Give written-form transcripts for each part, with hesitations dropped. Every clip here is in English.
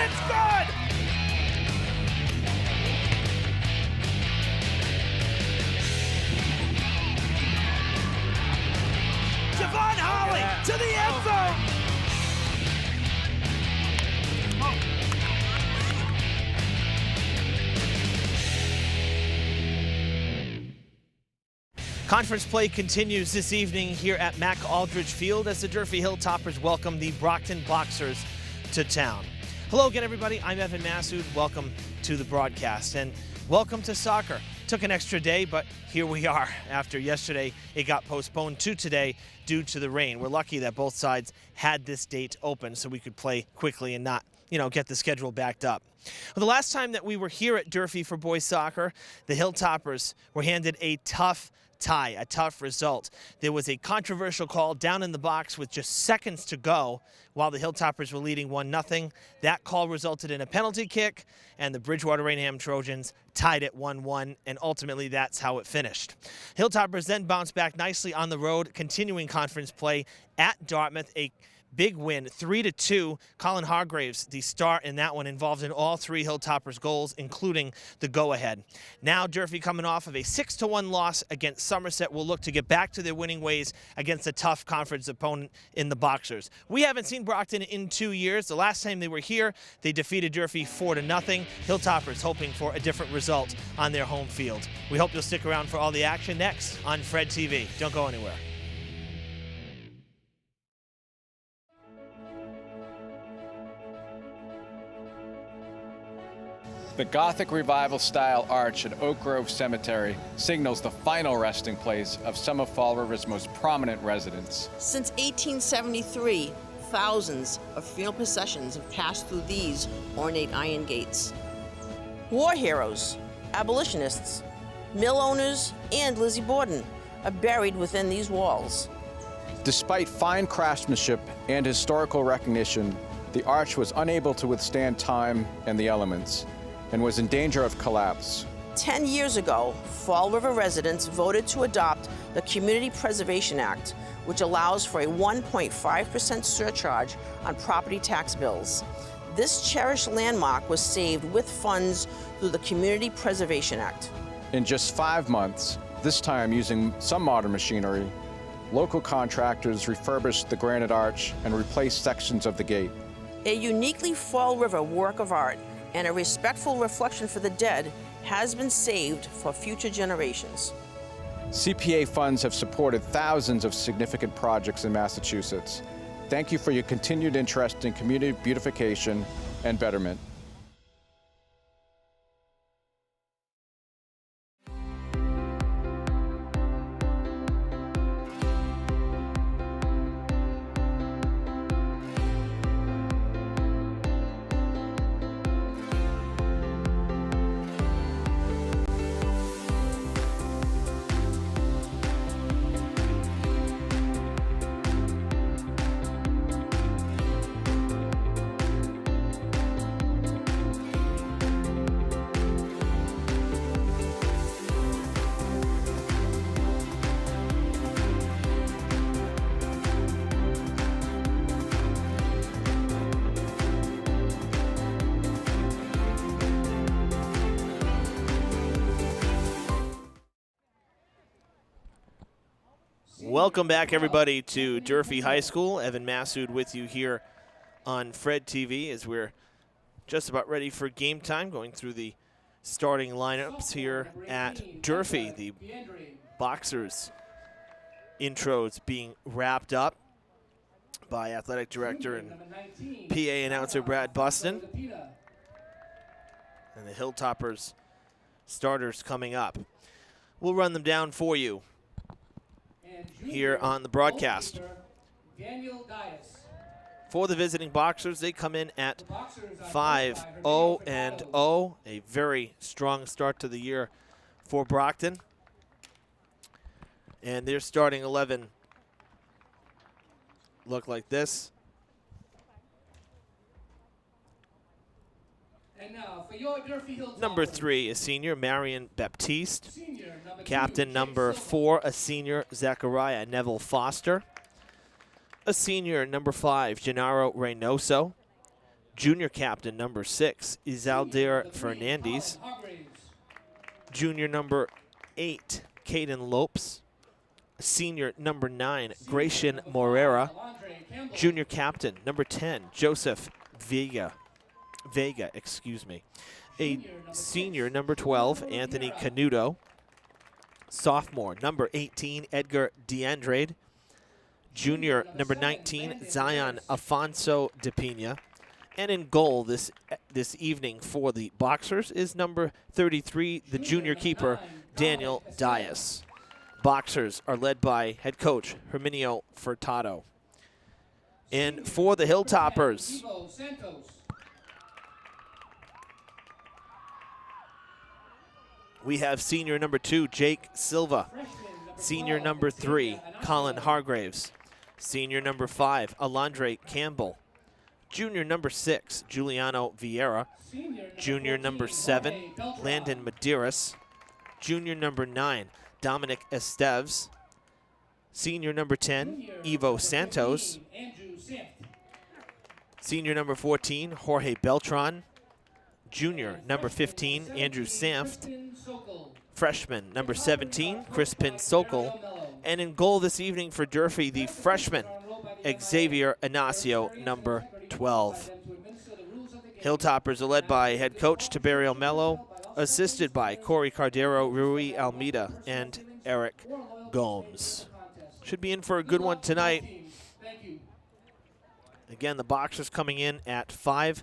It's good! Javon Holly to the end zone! Conference play continues this evening here at Mac Aldridge Field as the Durfee Hilltoppers welcome the Brockton Boxers to town. Hello again, everybody. I'm Evan Massoud. Welcome to the broadcast and welcome to soccer. Took an extra day, but here we are. After yesterday, it got postponed to today due to the rain. We're lucky that both sides had this date open so we could play quickly and not, get the schedule backed up. Well, the last time that we were here at Durfee for boys soccer, the Hilltoppers were handed a tough tie, a tough result. There was a controversial call down in the box with just seconds to go while the Hilltoppers were leading 1-0. That call resulted in a penalty kick, and the Bridgewater Rainham Trojans tied it 1-1, and ultimately that's how it finished. Hilltoppers then bounced back nicely on the road, continuing conference play at Dartmouth, a big win, 3-2. Colin Hargraves, the star in that one, involved in all three Hilltoppers goals, including the go-ahead. Now Durfee, coming off of a 6-1 loss against Somerset, will look to get back to their winning ways against a tough conference opponent in the Boxers. We haven't seen Brockton in 2 years. The last time they were here, they defeated Durfee 4-0. Hilltoppers hoping for a different result on their home field. We hope you'll stick around for all the action next on Fred TV. Don't go anywhere. The Gothic Revival-style arch at Oak Grove Cemetery signals the final resting place of some of Fall River's most prominent residents. Since 1873, thousands of funeral processions have passed through these ornate iron gates. War heroes, abolitionists, mill owners, and Lizzie Borden are buried within these walls. Despite fine craftsmanship and historical recognition, the arch was unable to withstand time and the elements, and was in danger of collapse. 10 years ago, Fall River residents voted to adopt the Community Preservation Act, which allows for a 1.5% surcharge on property tax bills. This cherished landmark was saved with funds through the Community Preservation Act. In just 5 months, this time using some modern machinery, local contractors refurbished the granite arch and replaced sections of the gate. A uniquely Fall River work of art and a respectful reflection for the dead has been saved for future generations. CPA funds have supported thousands of significant projects in Massachusetts. Thank you for your continued interest in community beautification and betterment. Welcome back, everybody, to Durfee High School. Evan Massoud with you here on Fred TV as we're just about ready for game time, going through the starting lineups here at Durfee. The Boxers intros being wrapped up by Athletic Director and PA announcer Brad Buston. And the Hilltoppers starters coming up. We'll run them down for you here on the broadcast. For the visiting Boxers, they come in at 5-0-0, a very strong start to the year for Brockton. And their starting 11 look like this. And now for your Durfee Hilltoppers. Number 3, a senior, Marion Baptiste. Captain number 4, a senior, Zachariah Neville Foster. A senior, number 5, Gennaro Reynoso. Junior captain number 6, Izaldir Fernandez. Junior number 8, Caden Lopes. Senior number 9, Gratian Morera. Junior captain number 10, Joseph Vega, excuse me. A senior number 12, Anthony Canuto. Sophomore number 18, Edgar DeAndrade. Junior number 19, Zion Afonso De Pina. And in goal this evening for the Boxers is number 33, the junior keeper, Daniel Dias. Boxers are led by head coach Herminio Furtado. And for the Hilltoppers, we have senior number 2, Jake Silva. Senior number 3, Colin Hargraves. Senior number 5, Alondre Campbell. Junior number 6, Giuliano Vieira. Junior number 7, Landon Medeiros. Junior number 9, Dominic Esteves. Senior number 10, Ivo Santos. Senior number 14, Jorge Beltran. Junior number 15, Andrew Sanft. Freshman number 17, Crispin Sokol. And in goal this evening for Durfee, the freshman, Xavier Inacio, number 12. Hilltoppers are led by head coach Tiberio Mello, assisted by Corey Cardero, Rui Almeida, and Eric Gomes. Should be in for a good one tonight. Again, the Boxers coming in at 5-0-0,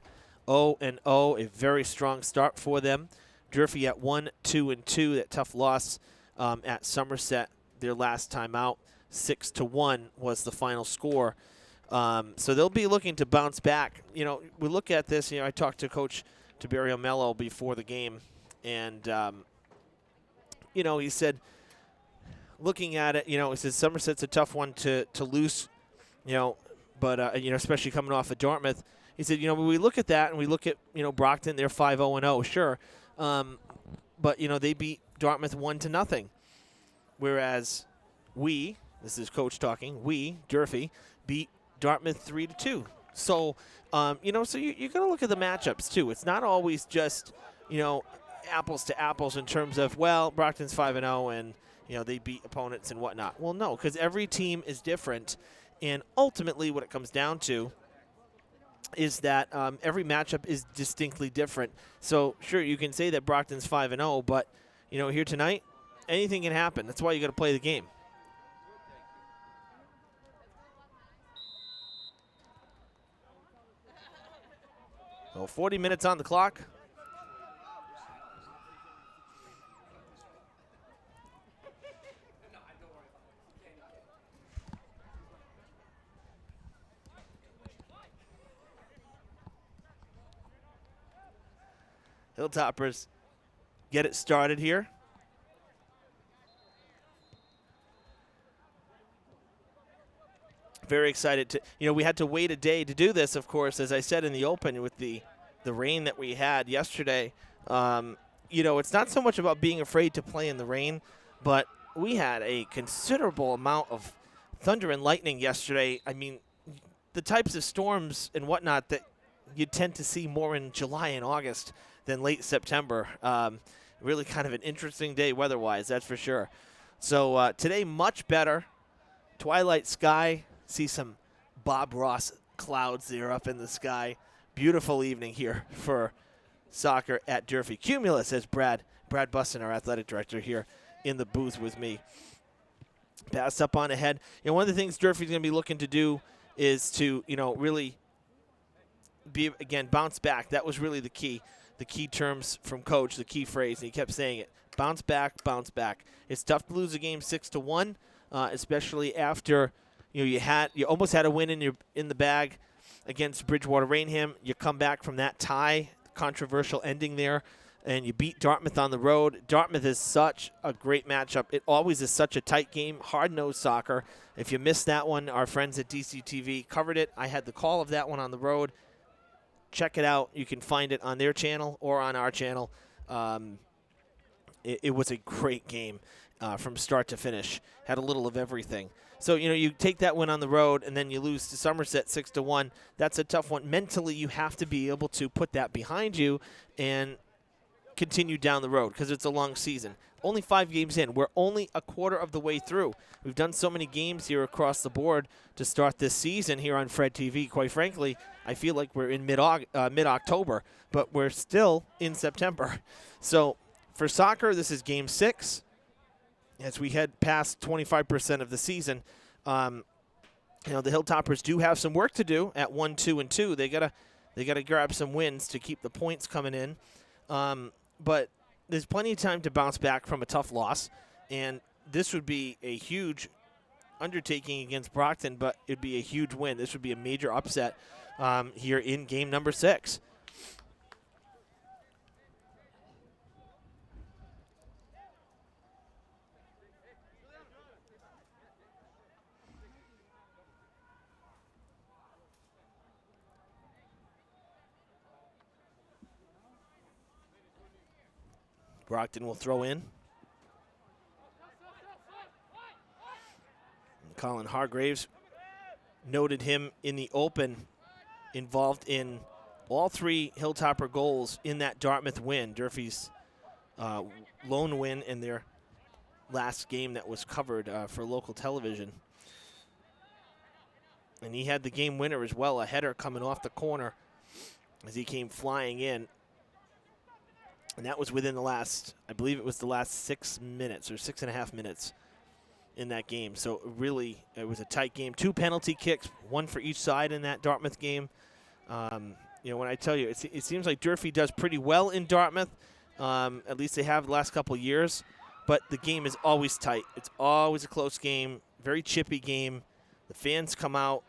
a very strong start for them. Durfee at 1-2-2, that tough loss at Somerset their last time out. 6-1 was the final score. So they'll be looking to bounce back. You know, we look at this, I talked to Coach Tiberio Mello before the game, and, he said, looking at it, he says Somerset's a tough one to lose, but, especially coming off of Dartmouth. He said, when we look at that and we look at, Brockton, they're 5-0-0, sure. But, they beat Dartmouth 1-0. Whereas this is Coach talking, Durfee, beat Dartmouth 3-2. So, so you got to look at the matchups, too. It's not always just, apples to apples in terms of, well, Brockton's 5-0 and, they beat opponents and whatnot. Well, no, because every team is different. And ultimately what it comes down to is that every matchup is distinctly different. So, sure, you can say that Brockton's 5-0, but, here tonight, anything can happen. That's why you got to play the game. So 40 minutes on the clock. Hilltoppers get it started here. Very excited to, we had to wait a day to do this, of course, as I said in the open with the rain that we had yesterday. It's not so much about being afraid to play in the rain, but we had a considerable amount of thunder and lightning yesterday. I mean, the types of storms and whatnot that you tend to see more in July and August than late September. Really kind of an interesting day weather-wise, that's for sure. So today, much better. Twilight sky. See some Bob Ross clouds there up in the sky. Beautiful evening here for soccer at Durfee. Cumulus, as Brad Buston, our athletic director, here in the booth with me. Pass up on ahead. One of the things Durfee's going to be looking to do is to, really bounce back. That was really the key terms from Coach, the key phrase, and he kept saying it. Bounce back, bounce back. It's tough to lose a game 6-1, especially after you almost had a win in the bag against Bridgewater Rainham. You come back from that tie, controversial ending there, and you beat Dartmouth on the road. Dartmouth is such a great matchup. It always is such a tight game, hard-nosed soccer. If you missed that one, our friends at DCTV covered it. I had the call of that one on the road. Check it out. You can find it on their channel or on our channel. It was a great game. from start to finish. Had a little of everything. So, you take that win on the road and then you lose to Somerset 6-1. That's a tough one. Mentally, you have to be able to put that behind you and continue down the road because it's a long season. Only 5 games in. We're only a quarter of the way through. We've done so many games here across the board to start this season here on Fred TV. Quite frankly, I feel like we're in mid-October, but we're still in September. So for soccer, this is Game 6. As we head past 25% of the season, the Hilltoppers do have some work to do at 1-2-2. They gotta grab some wins to keep the points coming in. But there's plenty of time to bounce back from a tough loss, and this would be a huge undertaking against Brockton, but it'd be a huge win. This would be a major upset here in game number 6. Brockton will throw in. And Colin Hargraves noted him in the open, involved in all 3 Hilltopper goals in that Dartmouth win, Durfee's lone win in their last game that was covered for local television. And he had the game winner as well, a header coming off the corner as he came flying in. And that was within the last, I believe it was the last 6 minutes or 6.5 minutes in that game. So really, it was a tight game. 2 penalty kicks, 1 for each side in that Dartmouth game. When I tell you, it seems like Durfee does pretty well in Dartmouth. At least they have the last couple years. But the game is always tight. It's always a close game, very chippy game. The fans come out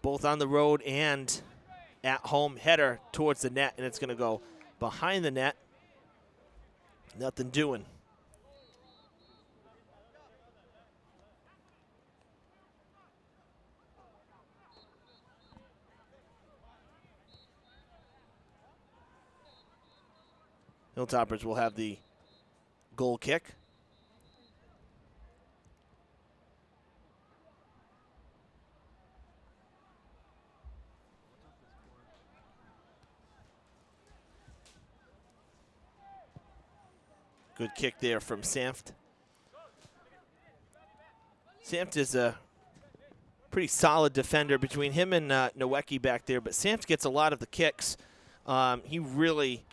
both on the road and at home. Header towards the net, and it's going to go behind the net. Nothing doing. Hilltoppers will have the goal kick. Good kick there from Samft. Samft is a pretty solid defender between him and Nowecki back there, but Samft gets a lot of the kicks. He really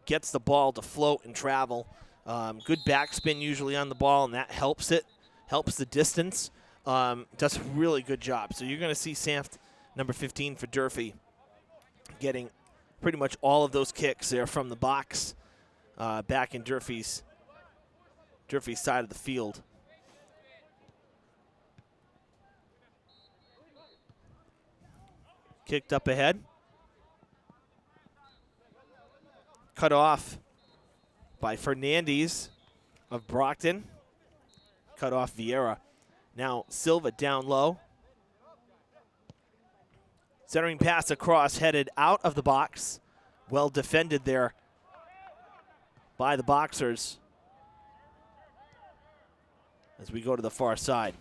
gets the ball to float and travel. Good backspin usually on the ball, and that helps it, helps the distance. Does a really good job. So you're going to see Samft, number 15 for Durfee, getting pretty much all of those kicks there from the box. Back in Durfee's side of the field. Kicked up ahead. Cut off by Fernandez of Brockton. Cut off Vieira. Now Silva down low. Centering pass across, headed out of the box. Well defended there by the Boxers as we go to the far side.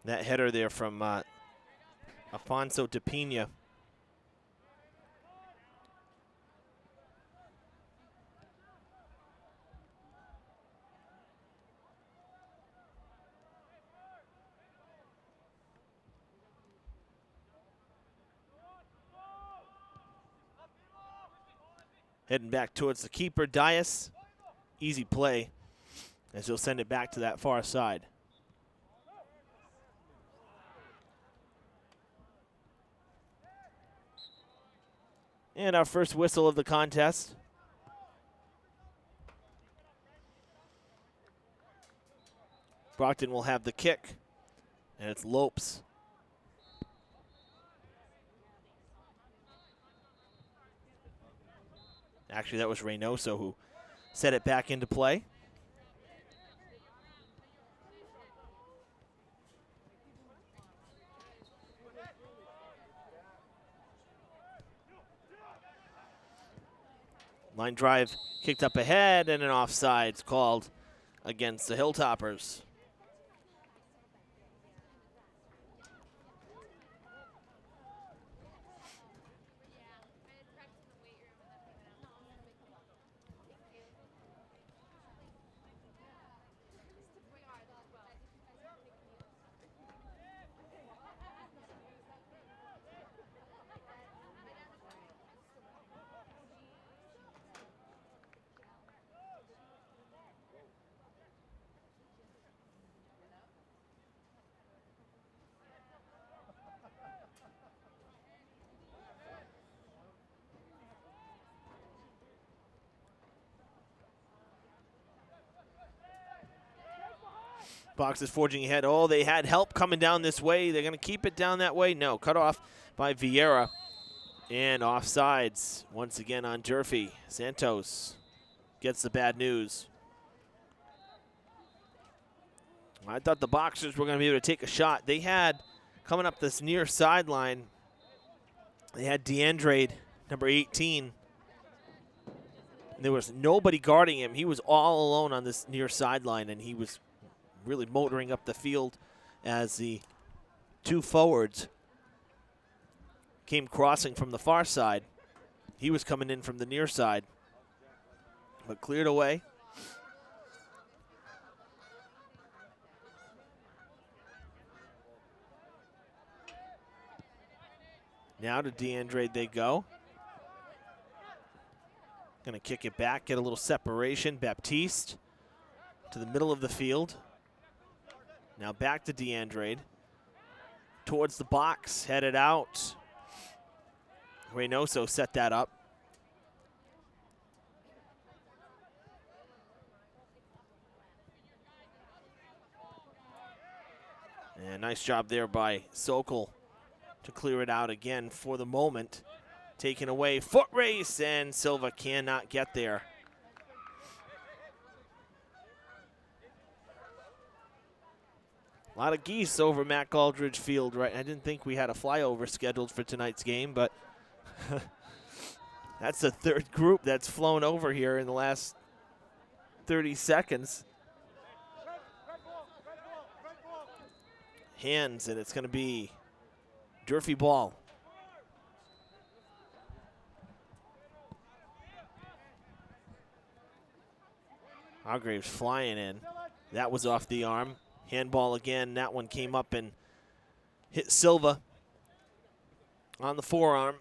That header there from Afonso de Pina. Heading back towards the keeper, Dias. Easy play as he'll send it back to that far side. And our first whistle of the contest. Brockton will have the kick, and it's Lopes. Actually, that was Reynoso who set it back into play. Line drive kicked up ahead, and an offsides called against the Hilltoppers. Boxers forging ahead. Oh, they had help coming down this way. They're going to keep it down that way. No, cut off by Vieira. And offsides once again on Durfee. Santos gets the bad news. I thought the Boxers were going to be able to take a shot. They had, coming up this near sideline, they had DeAndre, number 18. There was nobody guarding him. He was all alone on this near sideline, and he was really motoring up the field as the two forwards came crossing from the far side. He was coming in from the near side, but cleared away. Now to DeAndre they go. Gonna kick it back, get a little separation. Baptiste to the middle of the field. Now back to DeAndre. Towards the box, headed out. Reynoso set that up. And nice job there by Sokol to clear it out again for the moment. Taken away, foot race, and Silva cannot get there. A lot of geese over Mac Aldridge Field, right? I didn't think we had a flyover scheduled for tonight's game, but that's the third group that's flown over here in the last 30 seconds. Hands, and it's going to be Durfee ball. Hargraves flying in. That was off the arm. Handball again. That one came up and hit Silva on the forearm.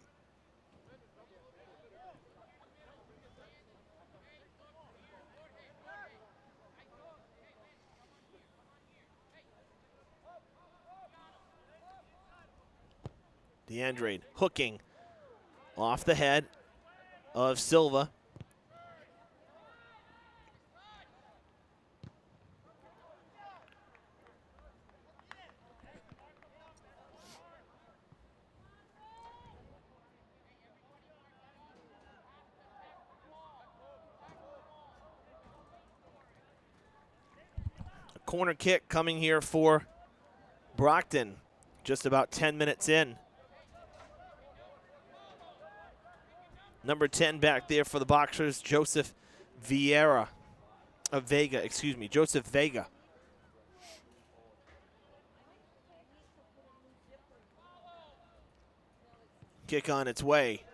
DeAndre hooking off the head of Silva. A corner kick coming here for Brockton, just about 10 minutes in. Number 10 back there for the Boxers, Joseph Vega. Joseph Vega. Kick on its way.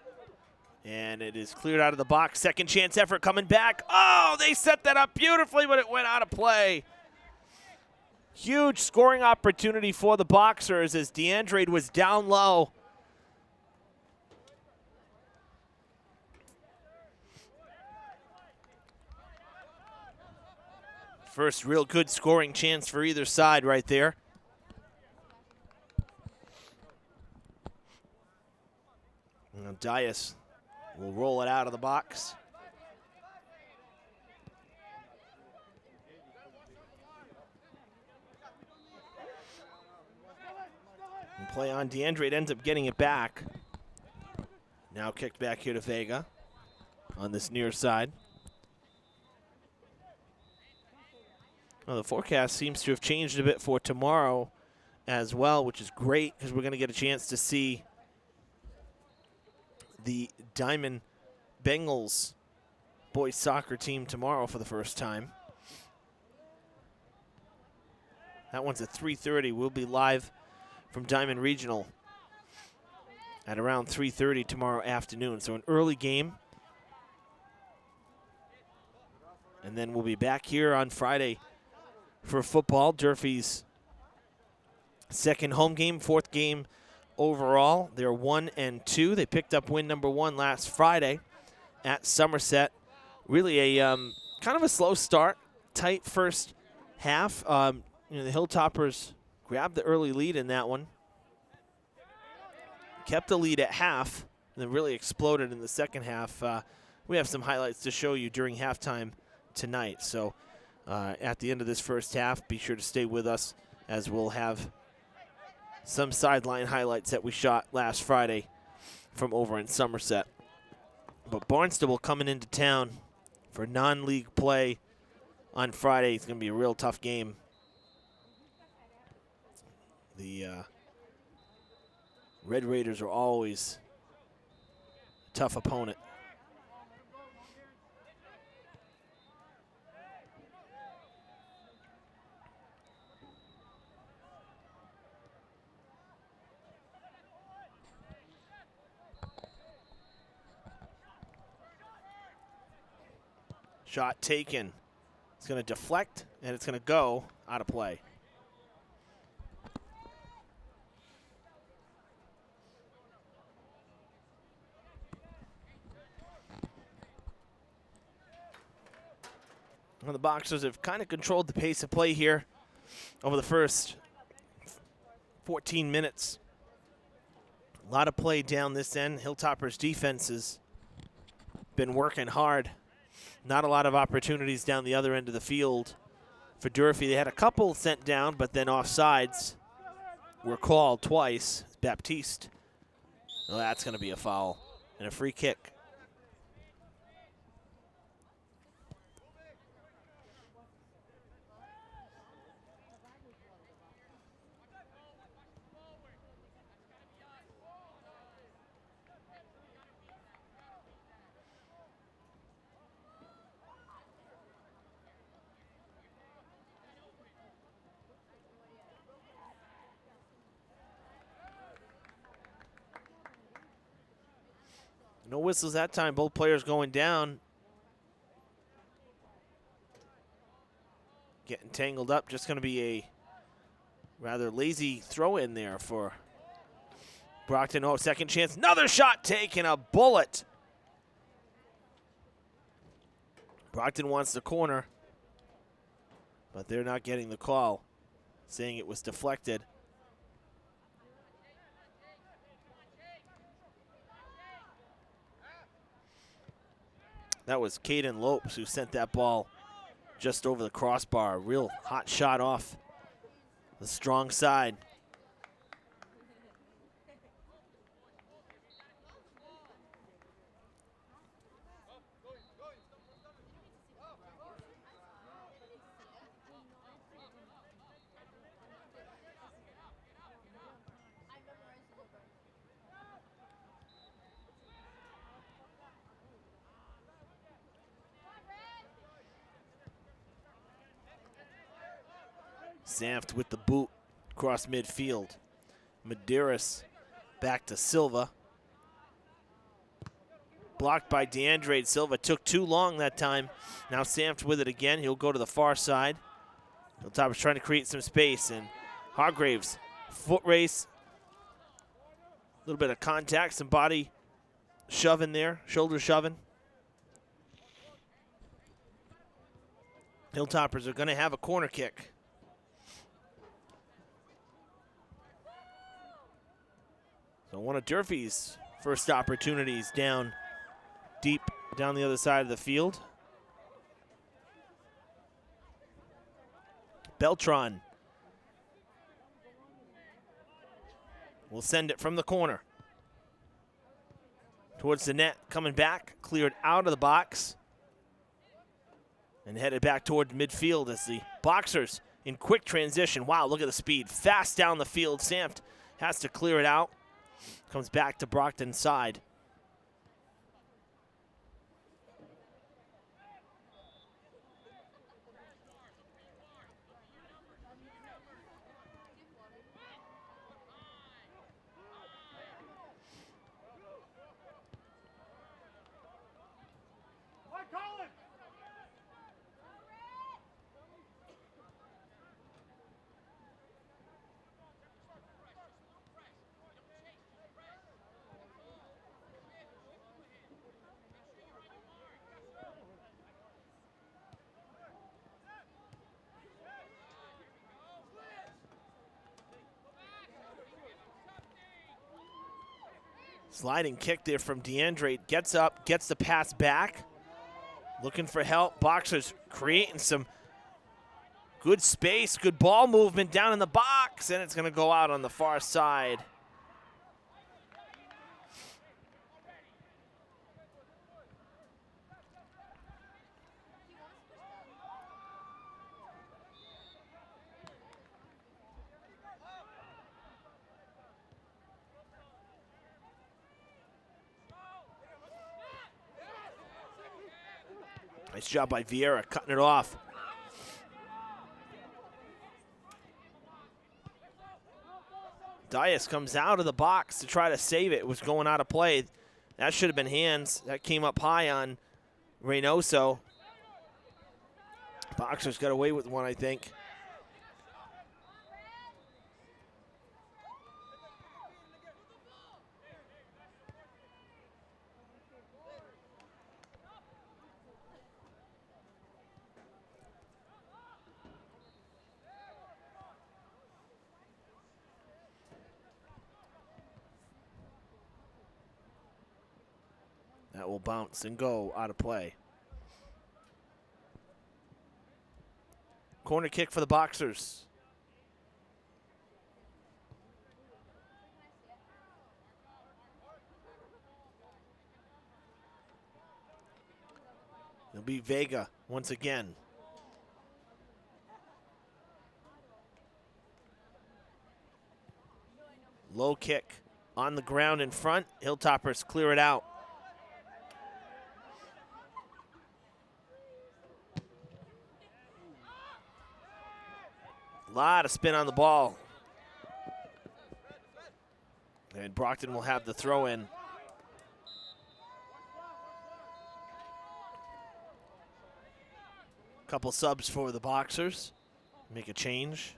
And it is cleared out of the box. Second chance effort coming back. Oh, they set that up beautifully, but it went out of play. Huge scoring opportunity for the Boxers as DeAndre was down low. First real good scoring chance for either side right there. Now Dias will roll it out of the box. And play on DeAndre, it ends up getting it back. Now kicked back here to Vega on this near side. Well, the forecast seems to have changed a bit for tomorrow as well, which is great because we're going to get a chance to see the Diamond Bengals boys soccer team tomorrow for the first time. That one's at 3:30. We'll be live from Diamond Regional at around 3:30 tomorrow afternoon. So an early game. And then we'll be back here on Friday for football. Durfee's second home game, fourth game overall. They're 1-2. They picked up win number 1 last Friday at Somerset. Really a kind of a slow start, tight first half. The Hilltoppers grabbed the early lead in that one. Kept the lead at half, and then really exploded in the second half. We have some highlights to show you during halftime tonight. So at the end of this first half, be sure to stay with us as we'll have some sideline highlights that we shot last Friday from over in Somerset. But Barnstable coming into town for non-league play on Friday. It's going to be a real tough game. The Red Raiders are always a tough opponent. Shot taken. It's going to deflect, and it's going to go out of play. Well, the Boxers have kind of controlled the pace of play here over the first 14 minutes. A lot of play down this end. Hilltoppers' defense has been working hard. Not a lot of opportunities down the other end of the field for Durfee. They had a couple sent down, but then offsides were called twice. Baptiste. Well, that's going to be a foul and a free kick. No whistles that time. Both players going down. Getting tangled up. Just going to be a rather lazy throw in there for Brockton. Oh, second chance. Another shot taken. A bullet. Brockton wants the corner, but they're not getting the call, saying it was deflected. That was Caden Lopes who sent that ball just over the crossbar. Real hot shot off the strong side. Zanft with the boot across midfield. Medeiros back to Silva. Blocked by DeAndre. Silva took too long that time. Now Zanft with it again. He'll go to the far side. Hilltoppers trying to create some space, and Hargraves, foot race. A little bit of contact, some body shoving there, shoulder shoving. Hilltoppers are going to have a corner kick. So one of Durfee's first opportunities down deep down the other side of the field. Beltran will send it from the corner towards the net, coming back, cleared out of the box, and headed back toward midfield as the Boxers in quick transition. Wow, look at the speed. Fast down the field. Zanft has to clear it out. Comes back to Brockton's side. Sliding kick there from DeAndre. Gets up, gets the pass back. Looking for help. Boxers creating some good space, good ball movement down in the box, and it's going to go out on the far side. Nice job by Vieira, cutting it off. Dias comes out of the box to try to save it. It was going out of play. That should have been hands. That came up high on Reynoso. Boxers got away with one, I think. That will bounce and go out of play. Corner kick for the Boxers. It'll be Vega once again. Low kick on the ground in front. Hilltoppers clear it out. A lot of spin on the ball. And Brockton will have the throw in. Couple subs for the Boxers. Make a change.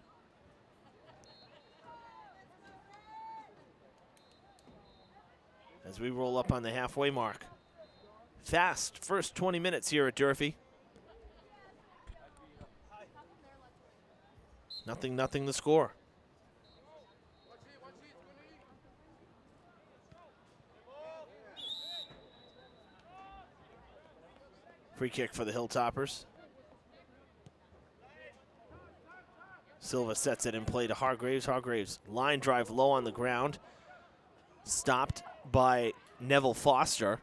As we roll up on the halfway mark. Fast first 20 minutes here at Durfee. Nothing the score. Free kick for the Hilltoppers. Silva sets it in play to Hargraves. Hargraves line drive low on the ground. Stopped by Neville Foster.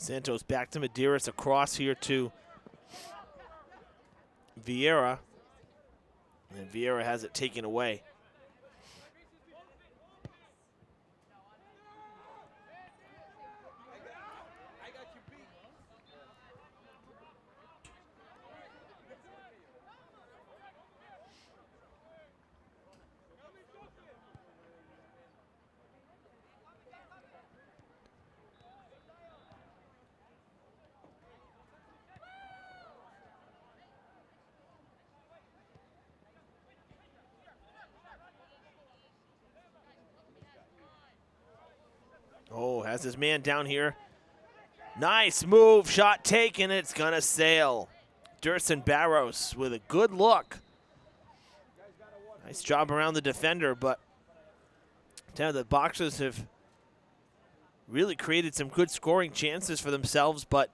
Santos back to Medeiros, across here to Vieira. And Vieira has it taken away. Oh, has his man down here. Nice move, shot taken, it's gonna sail. Durson Barros with a good look. Nice job around the defender, but the Boxers have really created some good scoring chances for themselves, but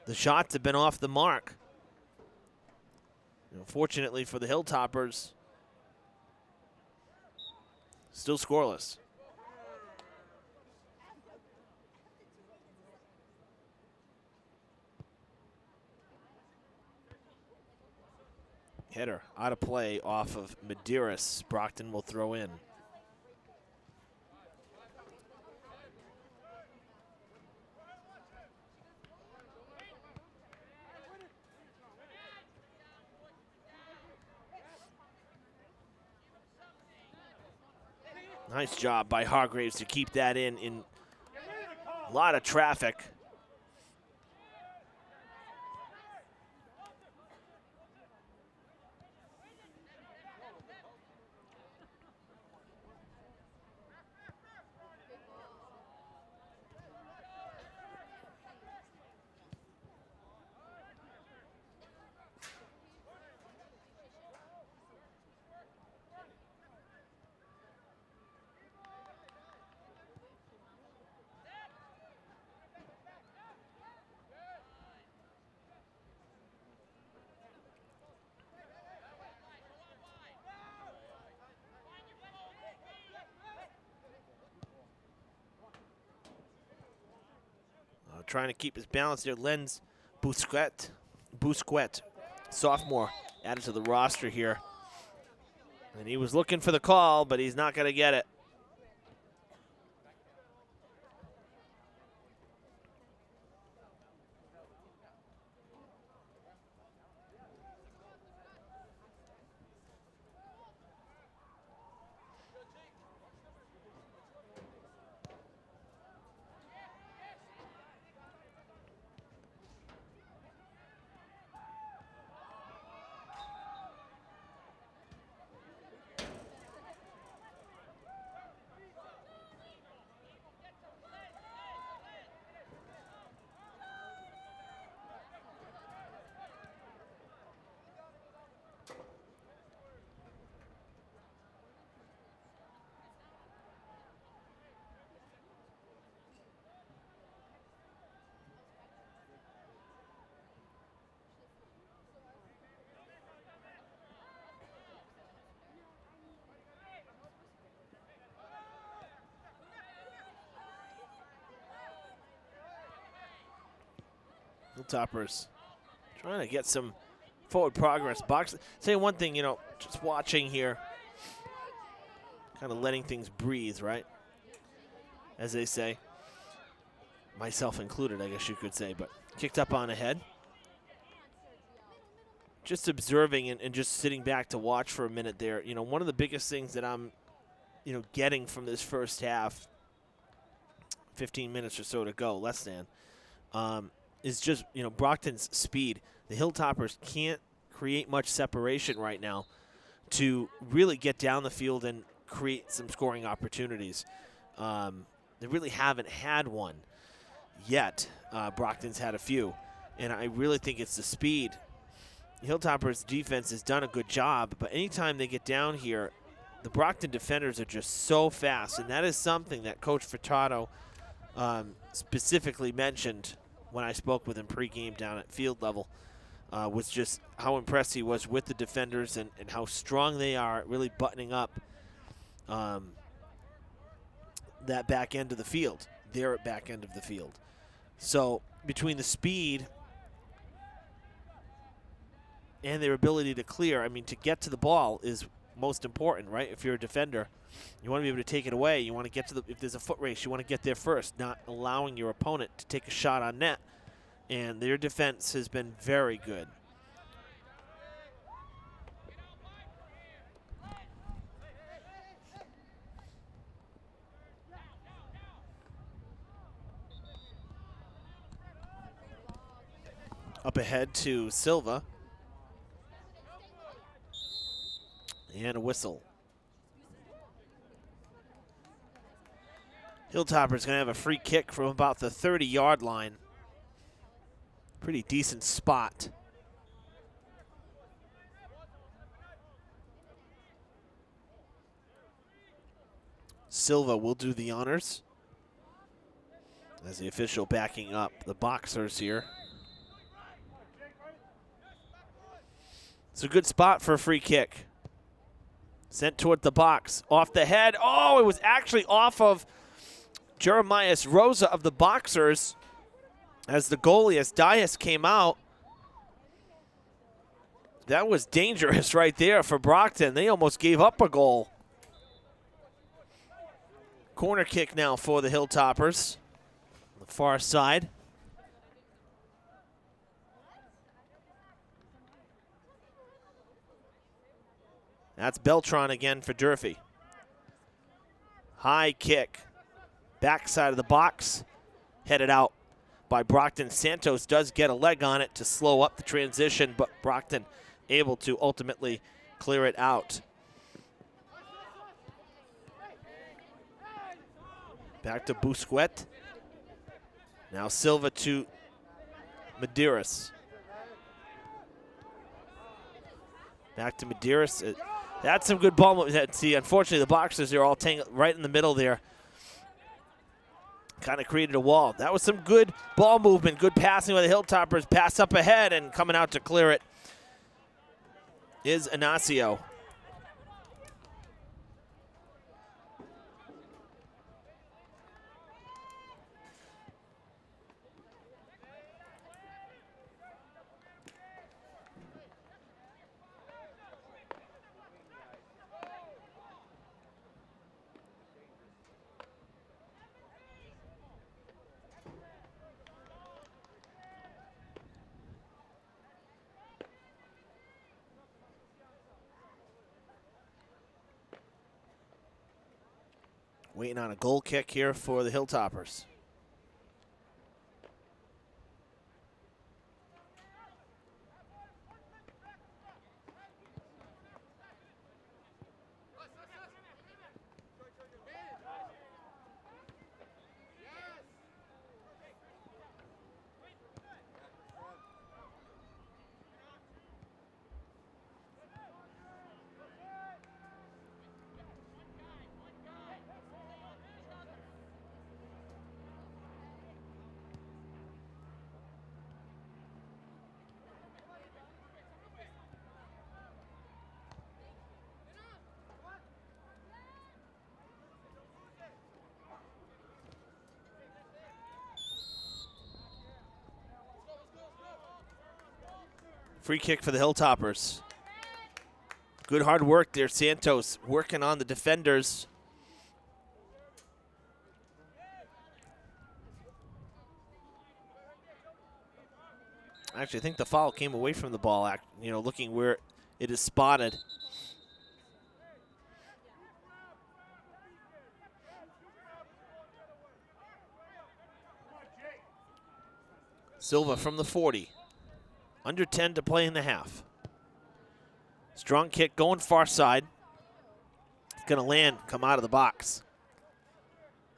the shots have been off the mark. Fortunately for the Hilltoppers, still scoreless. Hitter out of play off of Medeiros. Brockton will throw in. Nice job by Hargraves to keep that in a lot of traffic. Trying to keep his balance there. Lenz Busquet, sophomore, added to the roster here. And he was looking for the call, but he's not going to get it. Hilltoppers trying to get some forward progress. Say one thing, just watching here, kind of letting things breathe, right? As they say, myself included, I guess you could say, but kicked up on ahead. Just observing and just sitting back to watch for a minute there. One of the biggest things that I'm, getting from this first half, 15 minutes or so to go, less than, is just, Brockton's speed. The Hilltoppers can't create much separation right now to really get down the field and create some scoring opportunities. They really haven't had one yet. Brockton's had a few, and I really think it's the speed. The Hilltoppers' defense has done a good job, but anytime they get down here, the Brockton defenders are just so fast, and that is something that Coach Furtado specifically mentioned when I spoke with him pregame down at field level, was just how impressed he was with the defenders and how strong they are at really buttoning up that back end of the field, their back end of the field. So between the speed and their ability to clear, to get to the ball is most important, right? If you're a defender, you want to be able to take it away. You want to get to if there's a foot race, you want to get there first, not allowing your opponent to take a shot on net. And their defense has been very good. Up ahead to Silva. And a whistle. Hilltopper's going to have a free kick from about the 30-yard line. Pretty decent spot. Silva will do the honors as the official backing up the Boxers here. It's a good spot for a free kick. Sent toward the box. Off the head. Oh, it was actually off of Jeremias Rosa of the Boxers as the goalie, as Dias came out. That was dangerous right there for Brockton. They almost gave up a goal. Corner kick now for the Hilltoppers. On the far side. That's Beltran again for Durfee. High kick. Backside of the box. Headed out by Brockton. Santos does get a leg on it to slow up the transition, but Brockton able to ultimately clear it out. Back to Busquet. Now Silva to Medeiros. Back to Medeiros. That's some good ball movement. See, unfortunately, the boxers are all tangled right in the middle there. Kind of created a wall. That was some good ball movement, good passing by the Hilltoppers. Pass up ahead, and coming out to clear it is Inacio. Waiting on a goal kick here for the Hilltoppers. Free kick for the Hilltoppers. Good hard work there, Santos working on the defenders. Actually, I think the foul came away from the ball, looking where it is spotted. Silva from the 40. Under 10 to play in the half. Strong kick going far side. It's going to land, come out of the box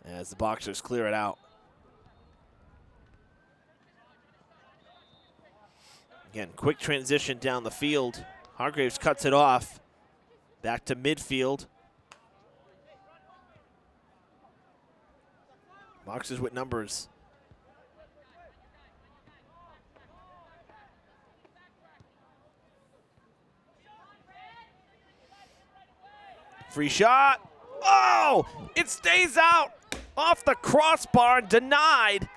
as the boxers clear it out. Again, quick transition down the field. Hargraves cuts it off. Back to midfield. Boxers with numbers. Free shot. Oh, it stays out off the crossbar and denied.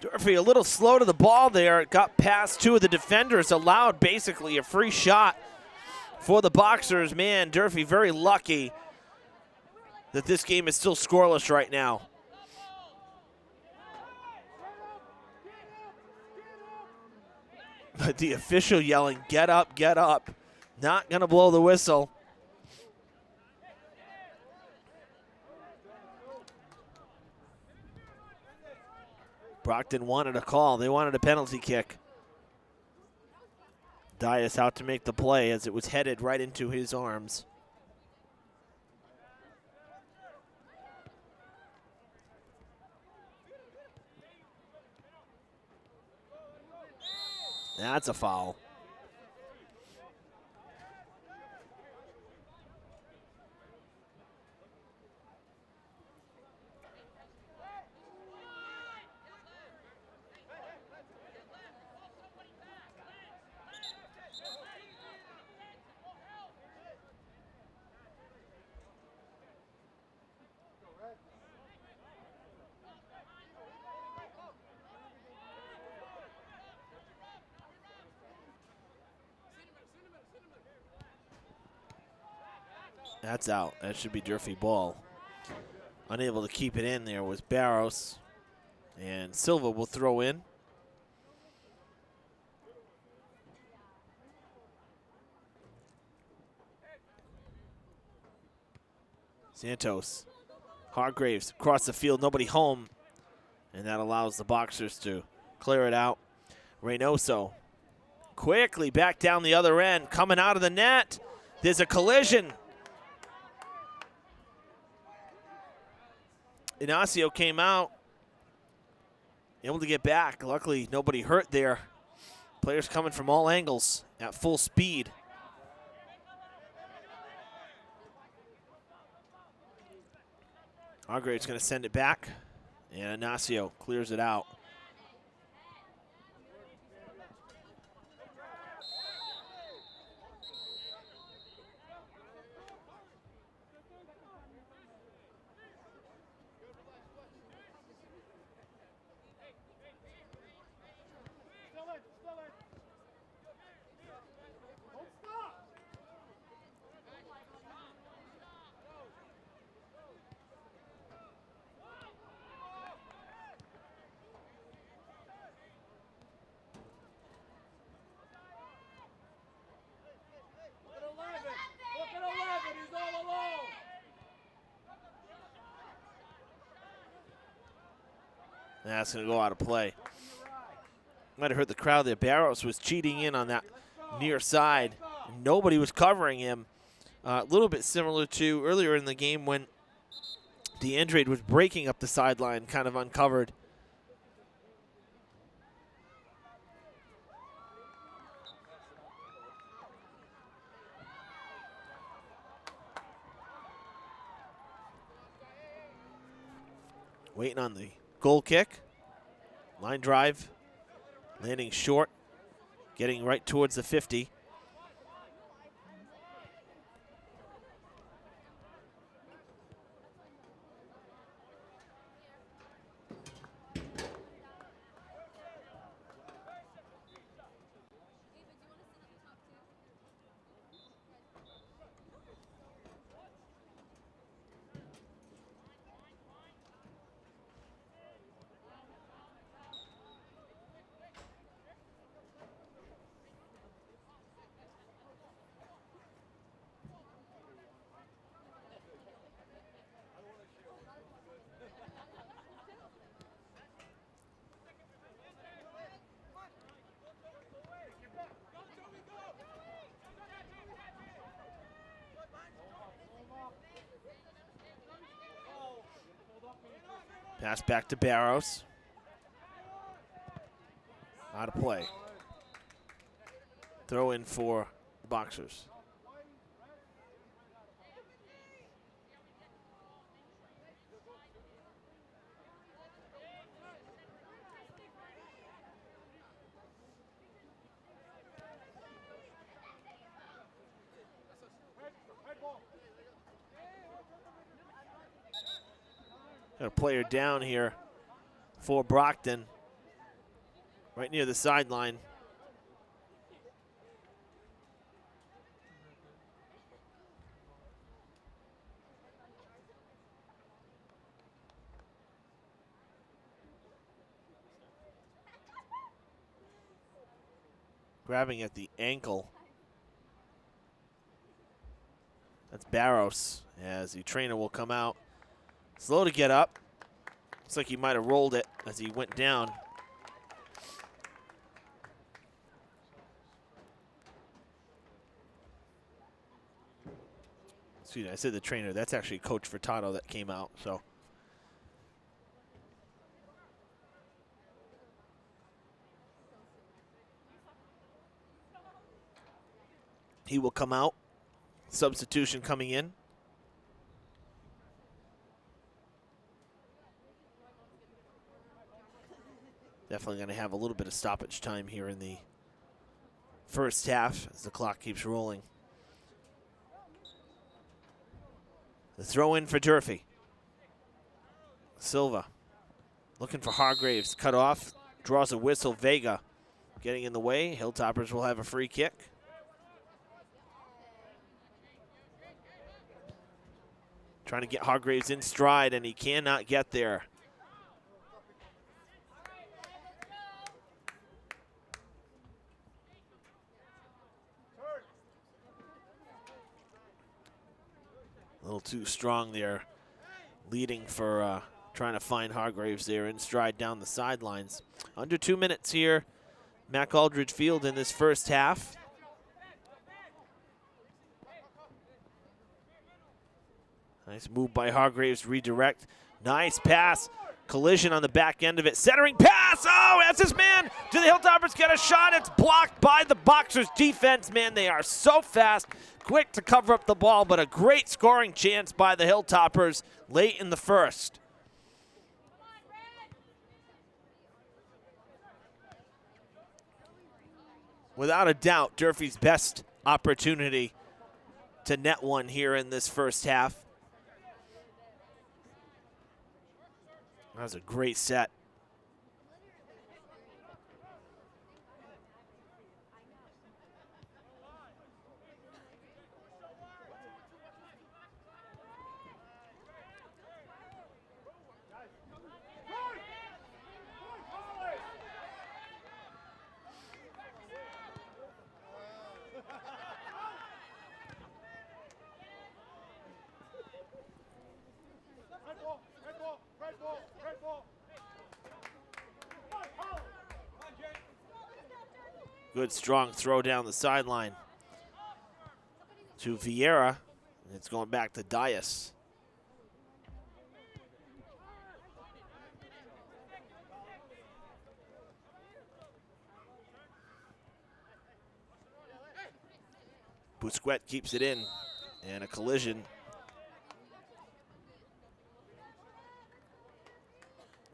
Durfee a little slow to the ball there. It got past two of the defenders, allowed basically a free shot for the boxers. Man, Durfee very lucky that this game is still scoreless right now. But the official yelling, "Get up, get up." Not going to blow the whistle. Brockton wanted a call. They wanted a penalty kick. Dias out to make the play as it was headed right into his arms. That's a foul. That's out. That should be Durfee ball. Unable to keep it in there was Barros. And Silva will throw in. Santos. Hargraves across the field, nobody home. And that allows the Boxers to clear it out. Reynoso quickly back down the other end, coming out of the net. There's a collision. Ignacio came out, able to get back. Luckily, nobody hurt there. Players coming from all angles at full speed. Hargrave's going to send it back, and Ignacio clears it out. That's going to go out of play. Might have heard the crowd there. Barros was cheating in on that near side. Nobody was covering him. A little bit similar to earlier in the game when DeAndre was breaking up the sideline, kind of uncovered. Waiting on the goal kick. Line drive. Landing short. Getting right towards the 50. Pass back to Barros. Out of play. Throw in for the Boxers. Got a player down here for Brockton, right near the sideline. Grabbing at the ankle. That's Barros, as the trainer will come out. Slow to get up. Looks like he might have rolled it as he went down. Excuse me, I said the trainer. That's actually Coach Furtado that came out. So he will come out. Substitution coming in. Definitely going to have a little bit of stoppage time here in the first half as the clock keeps rolling. The throw in for Durfee. Silva looking for Hargraves. Cut off. Draws a whistle. Vega getting in the way. Hilltoppers will have a free kick. Trying to get Hargraves in stride, and he cannot get there. A little too strong there, leading for trying to find Hargraves there in stride down the sidelines. Under 2 minutes here, Mack Aldridge Field in this first half. Nice move by Hargraves, redirect. Nice pass, collision on the back end of it. Centering pass, oh, that's his man. Do the Hilltoppers get a shot? It's blocked by the Boxers defense, man. They are so fast, quick to cover up the ball, but a great scoring chance by the Hilltoppers late in the first. Without a doubt, Durfee's best opportunity to net one here in this first half. That was a great set. Good strong throw down the sideline to Vieira. It's going back to Dias. Busquet keeps it in, and a collision.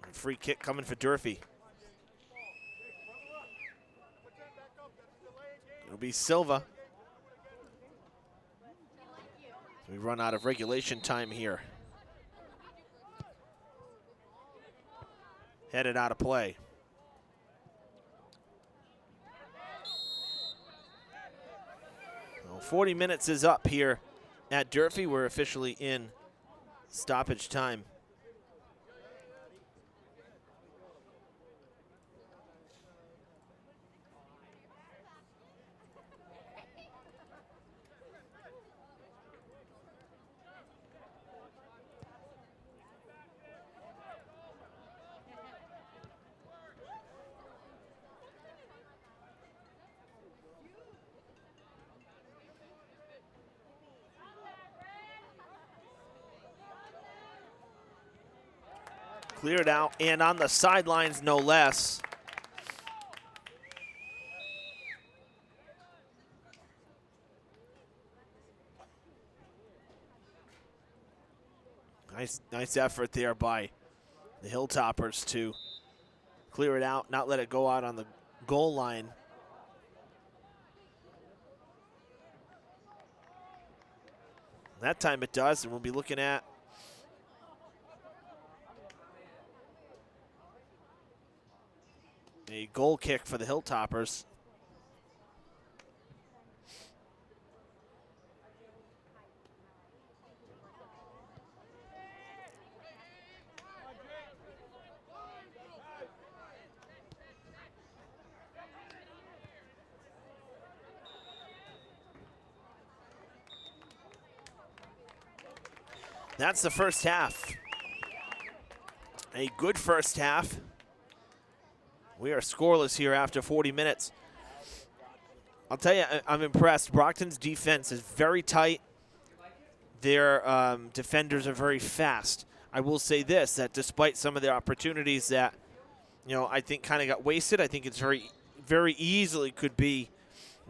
And free kick coming for Durfee. It'll be Silva. We run out of regulation time here. Headed out of play. Well, 40 minutes is up here at Durfee. We're officially in stoppage time. Cleared out, and on the sidelines, no less. Nice effort there by the Hilltoppers to clear it out, not let it go out on the goal line. That time it does, and we'll be looking at a goal kick for the Hilltoppers. That's the first half. A good first half. We are scoreless here after 40 minutes. I'll tell you, I'm impressed. Brockton's defense is very tight. Their defenders are very fast. I will say this, that despite some of the opportunities that, you know, I think kind of got wasted, I think it's very easily could be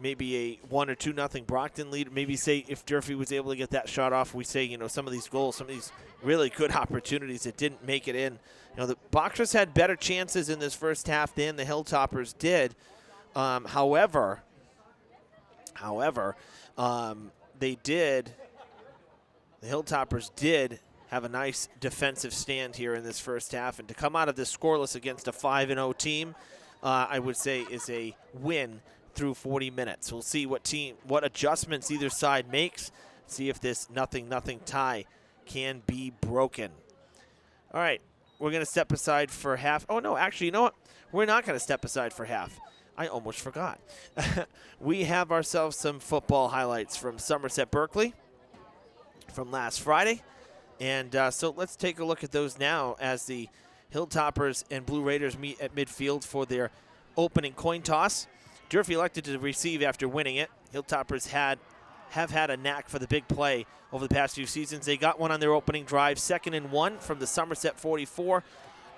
maybe a 1 or 2-0 Brockton lead. Maybe say if Durfee was able to get that shot off, we say, you know, some of these goals, some of these really good opportunities that didn't make it in. You know, the Boxers had better chances in this first half than the Hilltoppers did. However, the Hilltoppers did have a nice defensive stand here in this first half, and to come out of this scoreless against a 5-0 team, I would say is a win through 40 minutes. We'll see what adjustments either side makes, see if this 0-0 tie can be broken. All right, we're going to step aside for half. Oh, no, actually, you know what? We're not going to step aside for half. I almost forgot. We have ourselves some football highlights from Somerset Berkeley from last Friday. And so let's take a look at those now as the Hilltoppers and Blue Raiders meet at midfield for their opening coin toss. Durfee elected to receive after winning it. Hilltoppers have had a knack for the big play over the past few seasons. They got one on their opening drive, 2nd and 1 from the Somerset 44.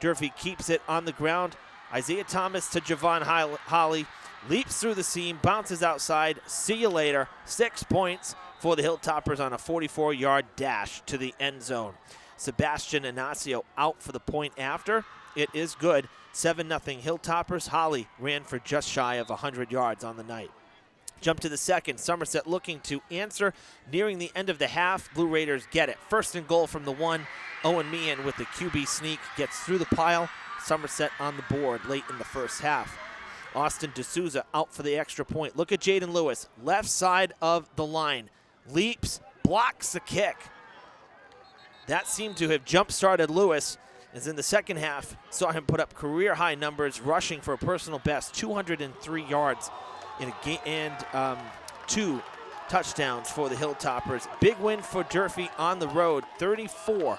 Durfee keeps it on the ground. Isaiah Thomas to Javon Holly, leaps through the seam, bounces outside. See you later. 6 points for the Hilltoppers on a 44-yard dash to the end zone. Sebastian Inacio out for the point after. It is good. 7-0 Hilltoppers. Holly ran for just shy of 100 yards on the night. Jump to the second. Somerset looking to answer. Nearing the end of the half, Blue Raiders get it. 1st and goal from the 1. Owen Meehan with the QB sneak gets through the pile. Somerset on the board late in the first half. Austin D'Souza out for the extra point. Look at Jaden Lewis, left side of the line. Leaps, blocks the kick. That seemed to have jump-started Lewis, as in the second half saw him put up career-high numbers, rushing for a personal best, 203 yards in a game and 2 touchdowns for the Hilltoppers. Big win for Durfee on the road, 34-14.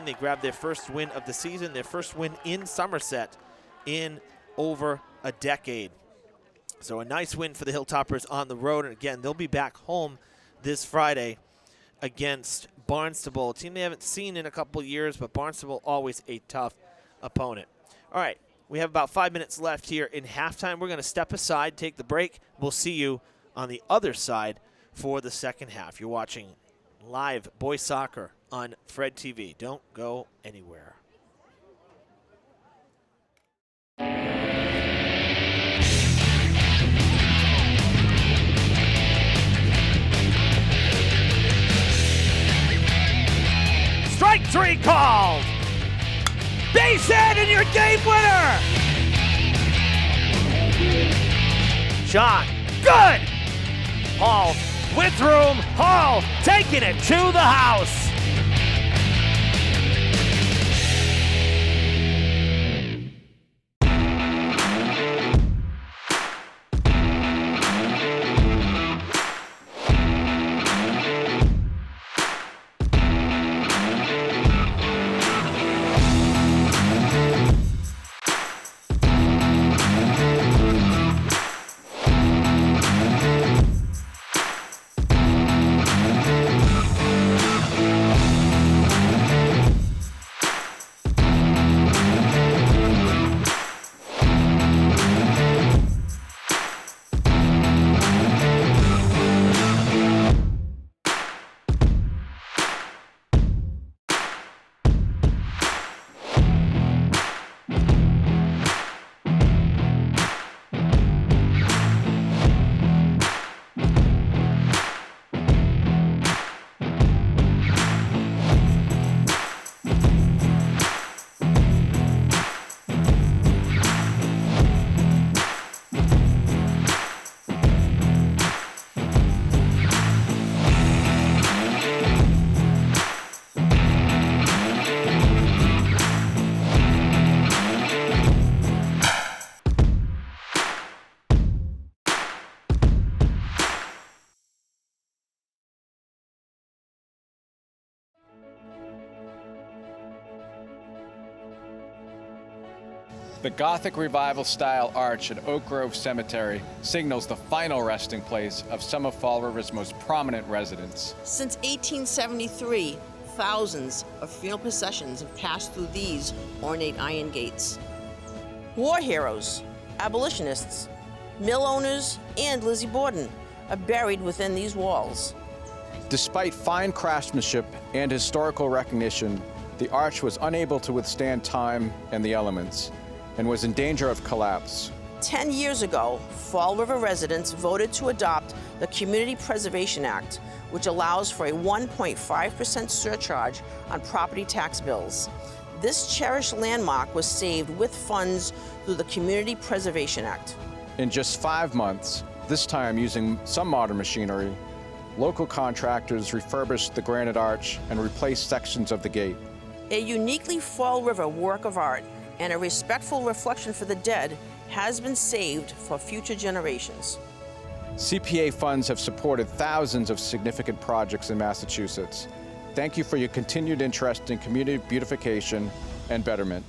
They grabbed their first win of the season, their first win in Somerset in over a decade. So a nice win for the Hilltoppers on the road. And again, they'll be back home this Friday against Barnstable, a team they haven't seen in a couple years, but Barnstable always a tough opponent. All right, we have about 5 minutes left here in halftime. We're going to step aside, take the break. We'll see you on the other side for the second half. You're watching live boys soccer on Fred TV. Don't go anywhere. Strike 3 called. Base hit and your game winner. Shot. Good. Hall with room. Hall taking it to the house. The Gothic Revival-style arch at Oak Grove Cemetery signals the final resting place of some of Fall River's most prominent residents. Since 1873, thousands of funeral processions have passed through these ornate iron gates. War heroes, abolitionists, mill owners, and Lizzie Borden are buried within these walls. Despite fine craftsmanship and historical recognition, the arch was unable to withstand time and the elements, and was in danger of collapse. 10 years ago, Fall River residents voted to adopt the Community Preservation Act, which allows for a 1.5% surcharge on property tax bills. This cherished landmark was saved with funds through the Community Preservation Act. In just 5 months, this time using some modern machinery, Local contractors refurbished the granite arch and replaced sections of the gate. A uniquely Fall River work of art and a respectful reflection for the dead has been saved for future generations. CPA funds have supported thousands of significant projects in Massachusetts. Thank you for your continued interest in community beautification and betterment.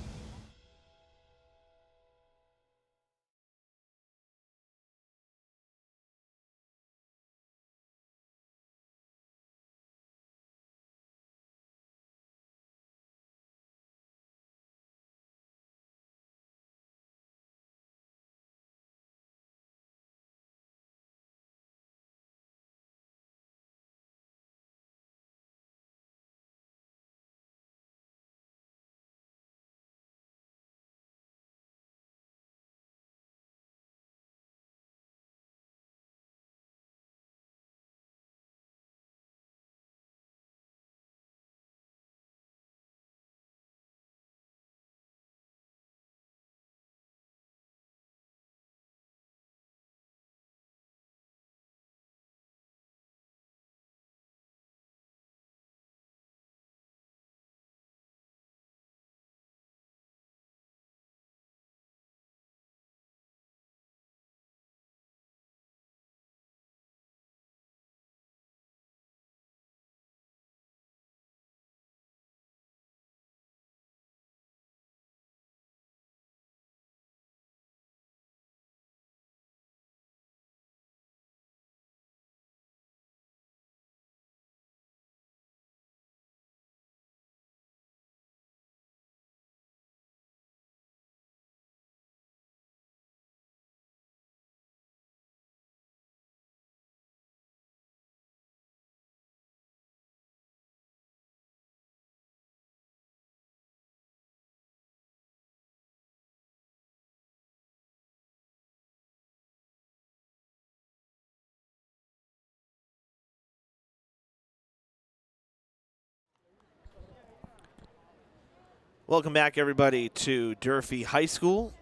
Welcome back, everybody, to Durfee High School.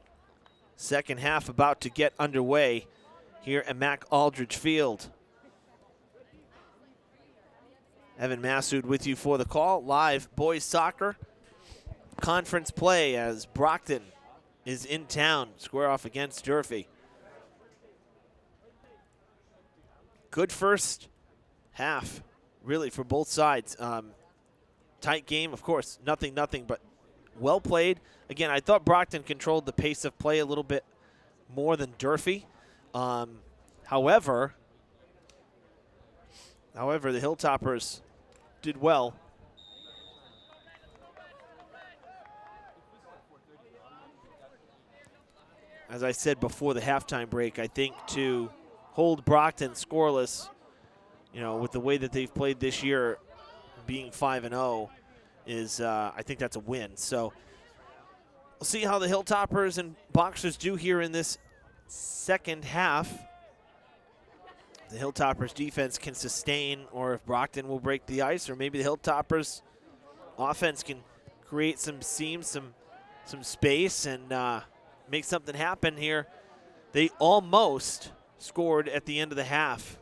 Second half about to get underway here at Mac Aldridge Field. Evan Massoud with you for the call. Live boys soccer conference play as Brockton is in town, square off against Durfee. Good first half, really, for both sides. Tight game, of course, nothing, but well played. Again, I thought Brockton controlled the pace of play a little bit more than Durfee. However, the Hilltoppers did well. As I said before the halftime break, I think to hold Brockton scoreless, with the way that they've played this year, being 5-0, is I think that's a win. So we'll see how the Hilltoppers and Boxers do here in this second half. The Hilltoppers defense can sustain, or if Brockton will break the ice, or maybe the Hilltoppers offense can create some seams, some space, and make something happen here. They almost scored at the end of the half.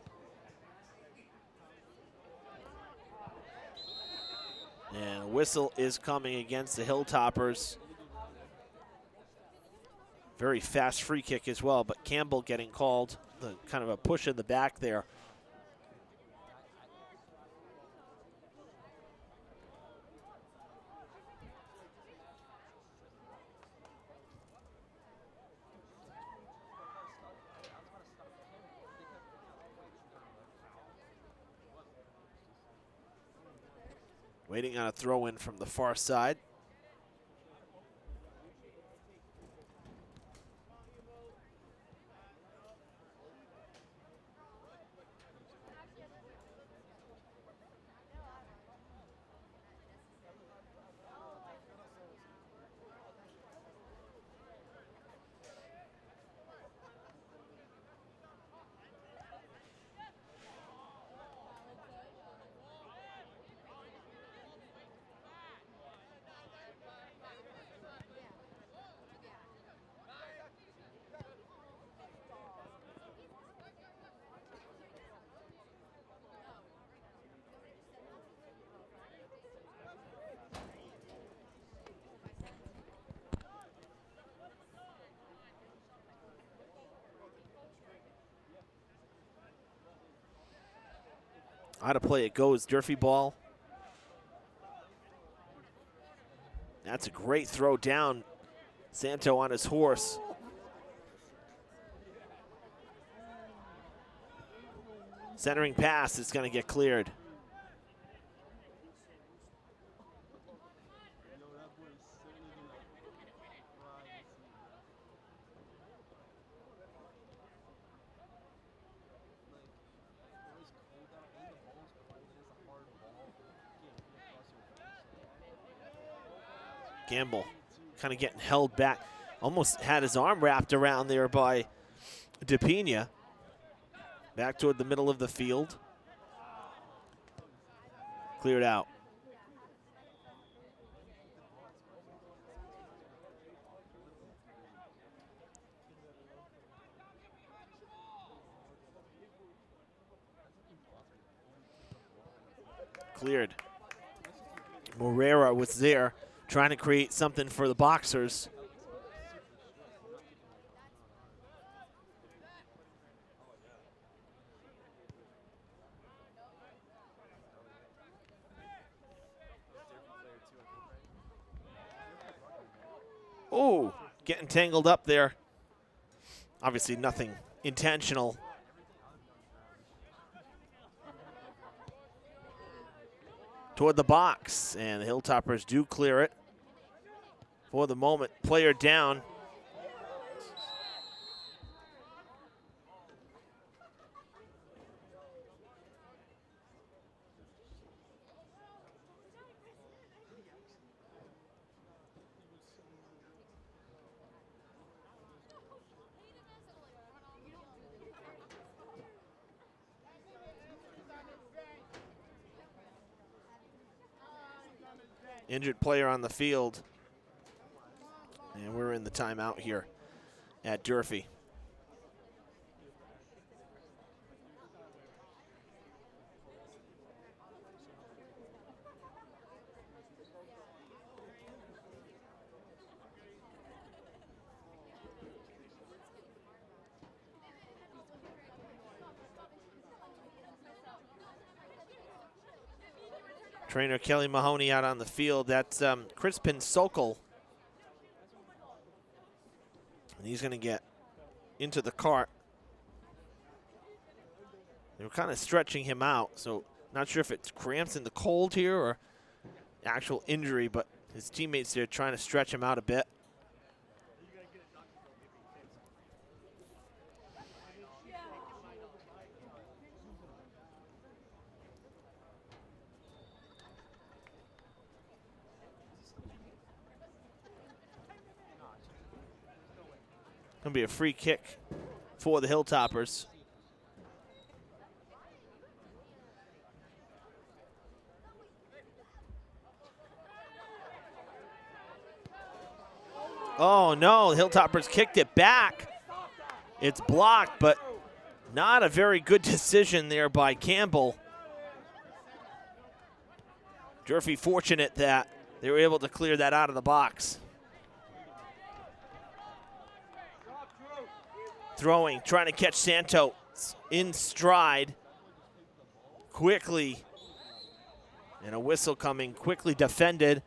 And a whistle is coming against the Hilltoppers. Very fast free kick as well, but Campbell getting called. Kind of a push in the back there. Waiting on a throw in from the far side. Out of play it goes. Durfee ball. That's a great throw down. Santo on his horse. Centering pass is going to get cleared. Campbell kind of getting held back. Almost had his arm wrapped around there by DePina. Back toward the middle of the field. Cleared out. Cleared. Morera was there trying to create something for the Boxers. Oh, getting tangled up there. Obviously nothing intentional. Toward the box, and the Hilltoppers do clear it. For the moment, player down. Injured player on the field. And we're in the timeout here at Durfee. Trainer Kelly Mahoney out on the field. That's Crispin Sokol. And he's going to get into the cart. They were kind of stretching him out, so not sure if it's cramps in the cold here or actual injury, but his teammates there trying to stretch him out a bit. Going to be a free kick for the Hilltoppers. Oh no, the Hilltoppers kicked it back. It's blocked, but not a very good decision there by Campbell. Durfee fortunate that they were able to clear that out of the box. Throwing, trying to catch Santo in stride. Quickly, and a whistle coming, quickly defended.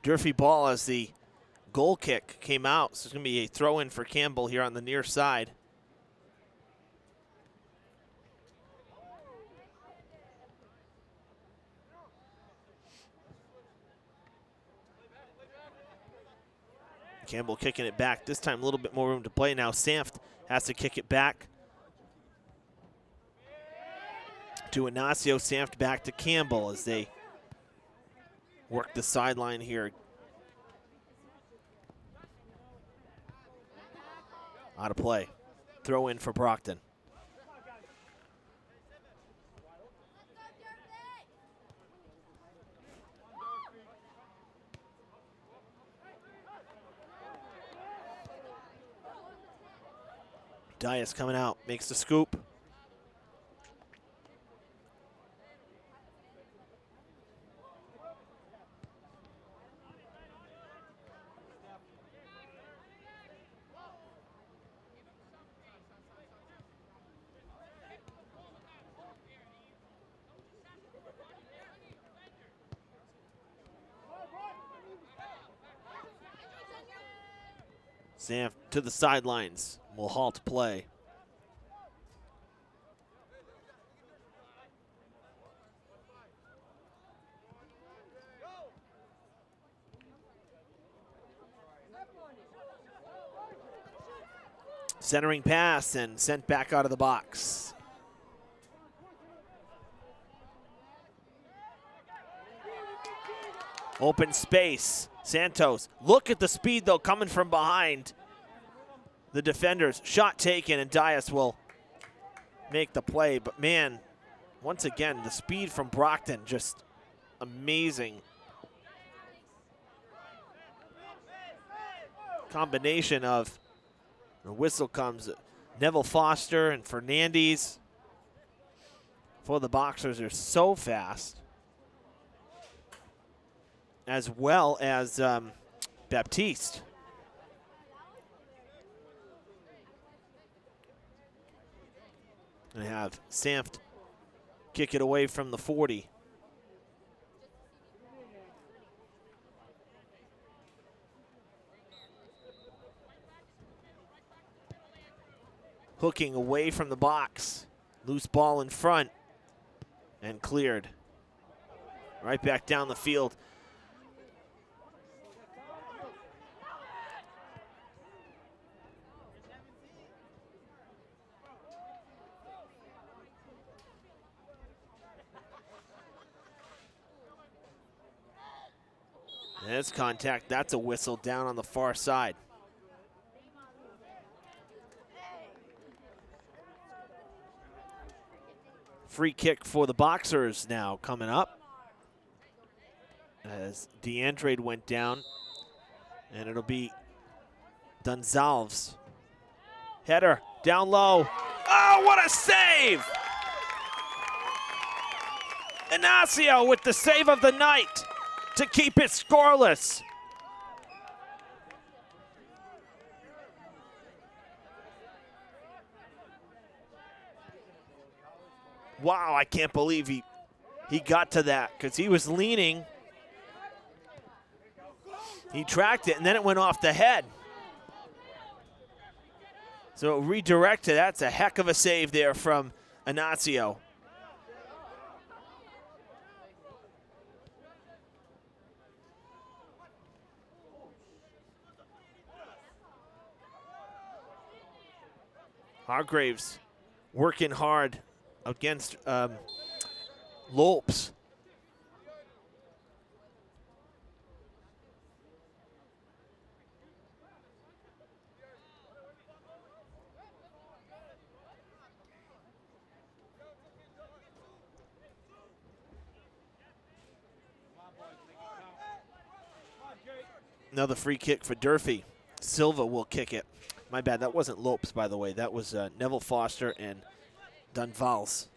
Durfee ball as the goal kick came out. So it's going to be a throw-in for Campbell here on the near side. Campbell kicking it back. This time a little bit more room to play now. Sanft has to kick it back to Ignacio. Sanft back to Campbell as they work the sideline here. Out of play. Throw in for Brockton. Dias coming out, makes the scoop. Sam to the sidelines, will halt play. Centering pass and sent back out of the box. Open space. Santos, look at the speed though coming from behind the defenders. Shot taken and Dias will make the play. But man, once again, the speed from Brockton, just amazing. Combination of, the whistle comes, Neville Foster and Fernandez. For the Boxers are so fast. As well as Baptiste. And have Sanft kick it away from the 40. Hooking away from the box. Loose ball in front and cleared. Right back down the field. There's contact. That's a whistle down on the far side. Free kick for the Boxers now coming up. As DeAndre went down. And it'll be Dunzalves. Header down low. Oh, what a save! Inacio with the save of the night to keep it scoreless. Wow, I can't believe he got to that because he was leaning. He tracked it and then it went off the head. So redirected. That's a heck of a save there from Inacio. Hargraves working hard against Lopes. Another free kick for Durfee. Silva will kick it. My bad, that wasn't Lopes, by the way. That was Neville Foster and Dunvals.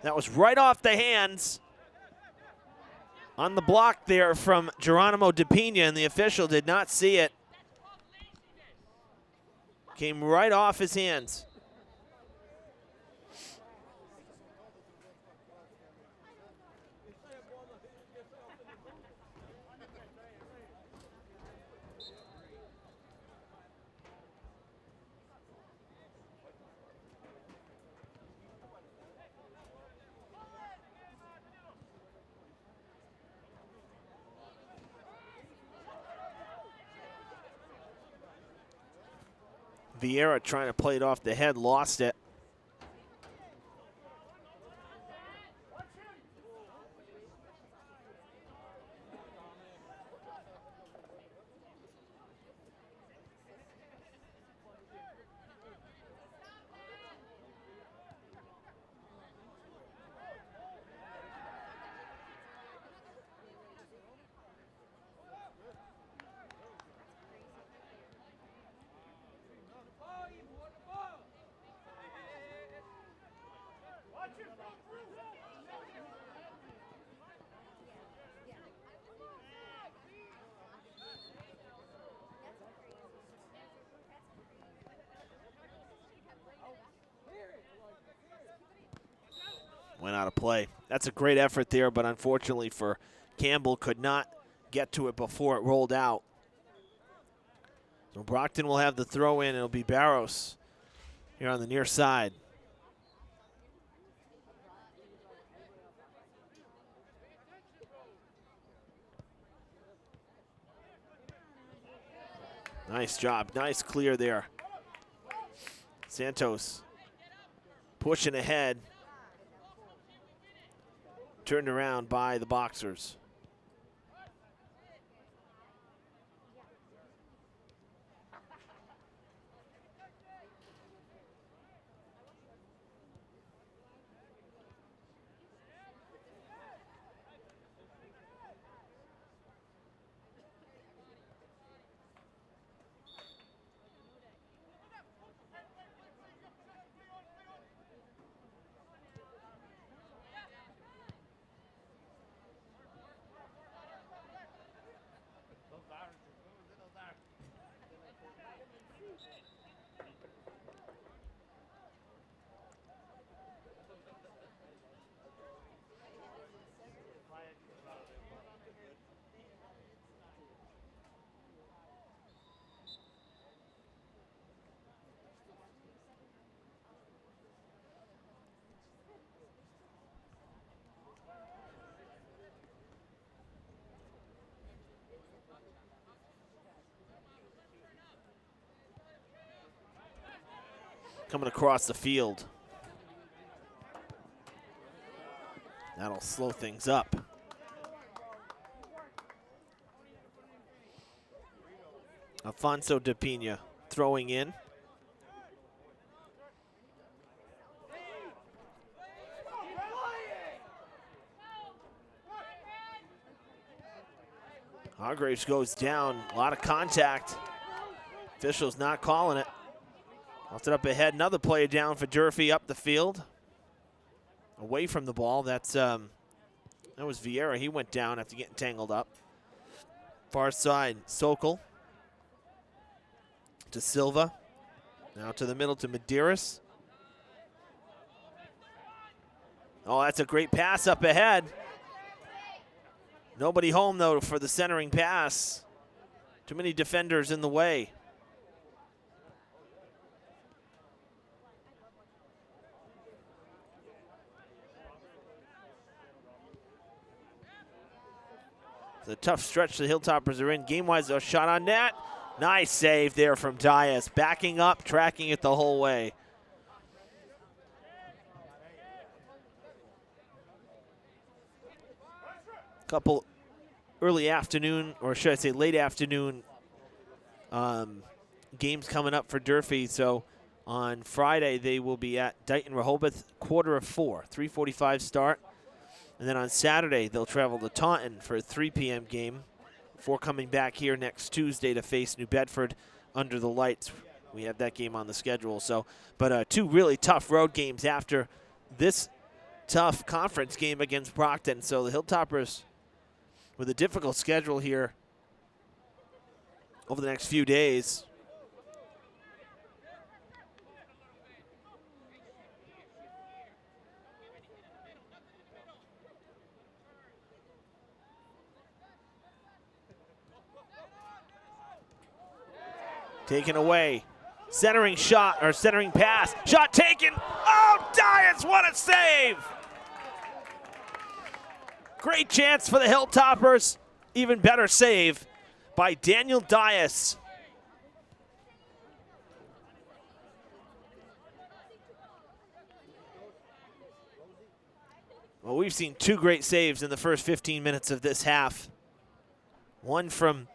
That was right off the hands on the block there from Geronimo DePina, and the official did not see it. Came right off his hands. Vieira trying to play it off the head, lost it. out of play. That's a great effort there, but unfortunately for Campbell, could not get to it before it rolled out. So Brockton will have the throw in. It'll be Barros here on the near side. Nice job, nice clear there. Santos pushing ahead. Turned around by the Boxers. Coming across the field. That'll slow things up. Alfonso De Pina throwing in. Hargraves goes down, a lot of contact. Officials not calling it. Lost it up ahead, another play down for Durfee up the field. Away from the ball, that was Vieira. He went down after getting tangled up. Far side, Sokol. To Silva. Now to the middle to Medeiros. Oh, that's a great pass up ahead. Nobody home, though, for the centering pass. Too many defenders in the way. The tough stretch the Hilltoppers are in. Game-wise, a shot on net. Nice save there from Dias. Backing up, tracking it the whole way. Couple early afternoon, or should I say late afternoon, games coming up for Durfee. So on Friday, they will be at Dighton Rehoboth, 4:15, 3:45 start. And then on Saturday, they'll travel to Taunton for a 3 p.m. game before coming back here next Tuesday to face New Bedford under the lights. We have that game on the schedule. So, but two really tough road games after this tough conference game against Brockton. So the Hilltoppers with a difficult schedule here over the next few days. Taken away. Centering shot, or centering pass. Shot taken. Oh, Dias, what a save! Great chance for the Hilltoppers. Even better save by Daniel Dias. Well, we've seen two great saves in the first 15 minutes of this half. One from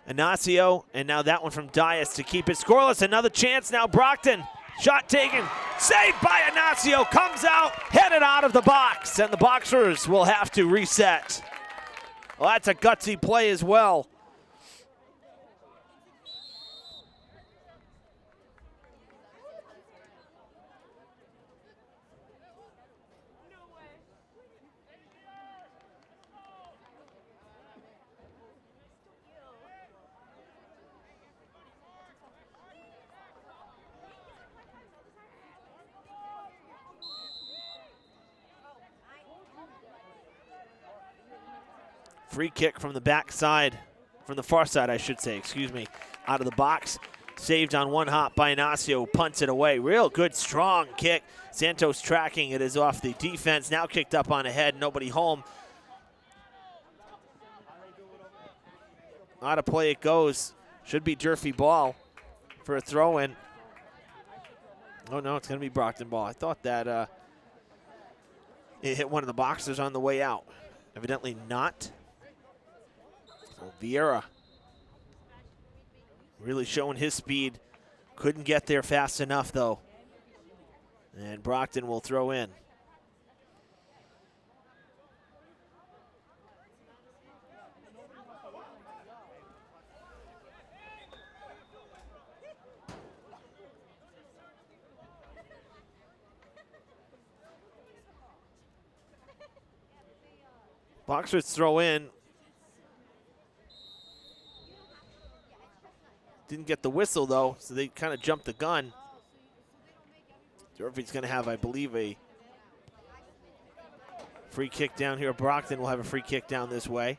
Ignacio, and now that one from Dias to keep it scoreless. Another chance now, Brockton. Shot taken, saved by Ignacio, comes out, headed out of the box, and the Boxers will have to reset. Well, that's a gutsy play as well. Free kick from the backside, from the far side, I should say, excuse me, out of the box. Saved on one hop by Inacio, punts it away. Real good, strong kick. Santos tracking it is off the defense. Now kicked up on ahead, nobody home. Out of play it goes. Should be Durfee ball for a throw-in. Oh no, it's gonna be Brockton ball. I thought that it hit one of the boxers on the way out. Evidently not. So Vieira really showing his speed. Couldn't get there fast enough though. And Brockton will throw in. Boxers throw in. Didn't get the whistle though, so they kind of jumped the gun. Durfee's going to have, I believe, a free kick down here. Brockton will have a free kick down this way.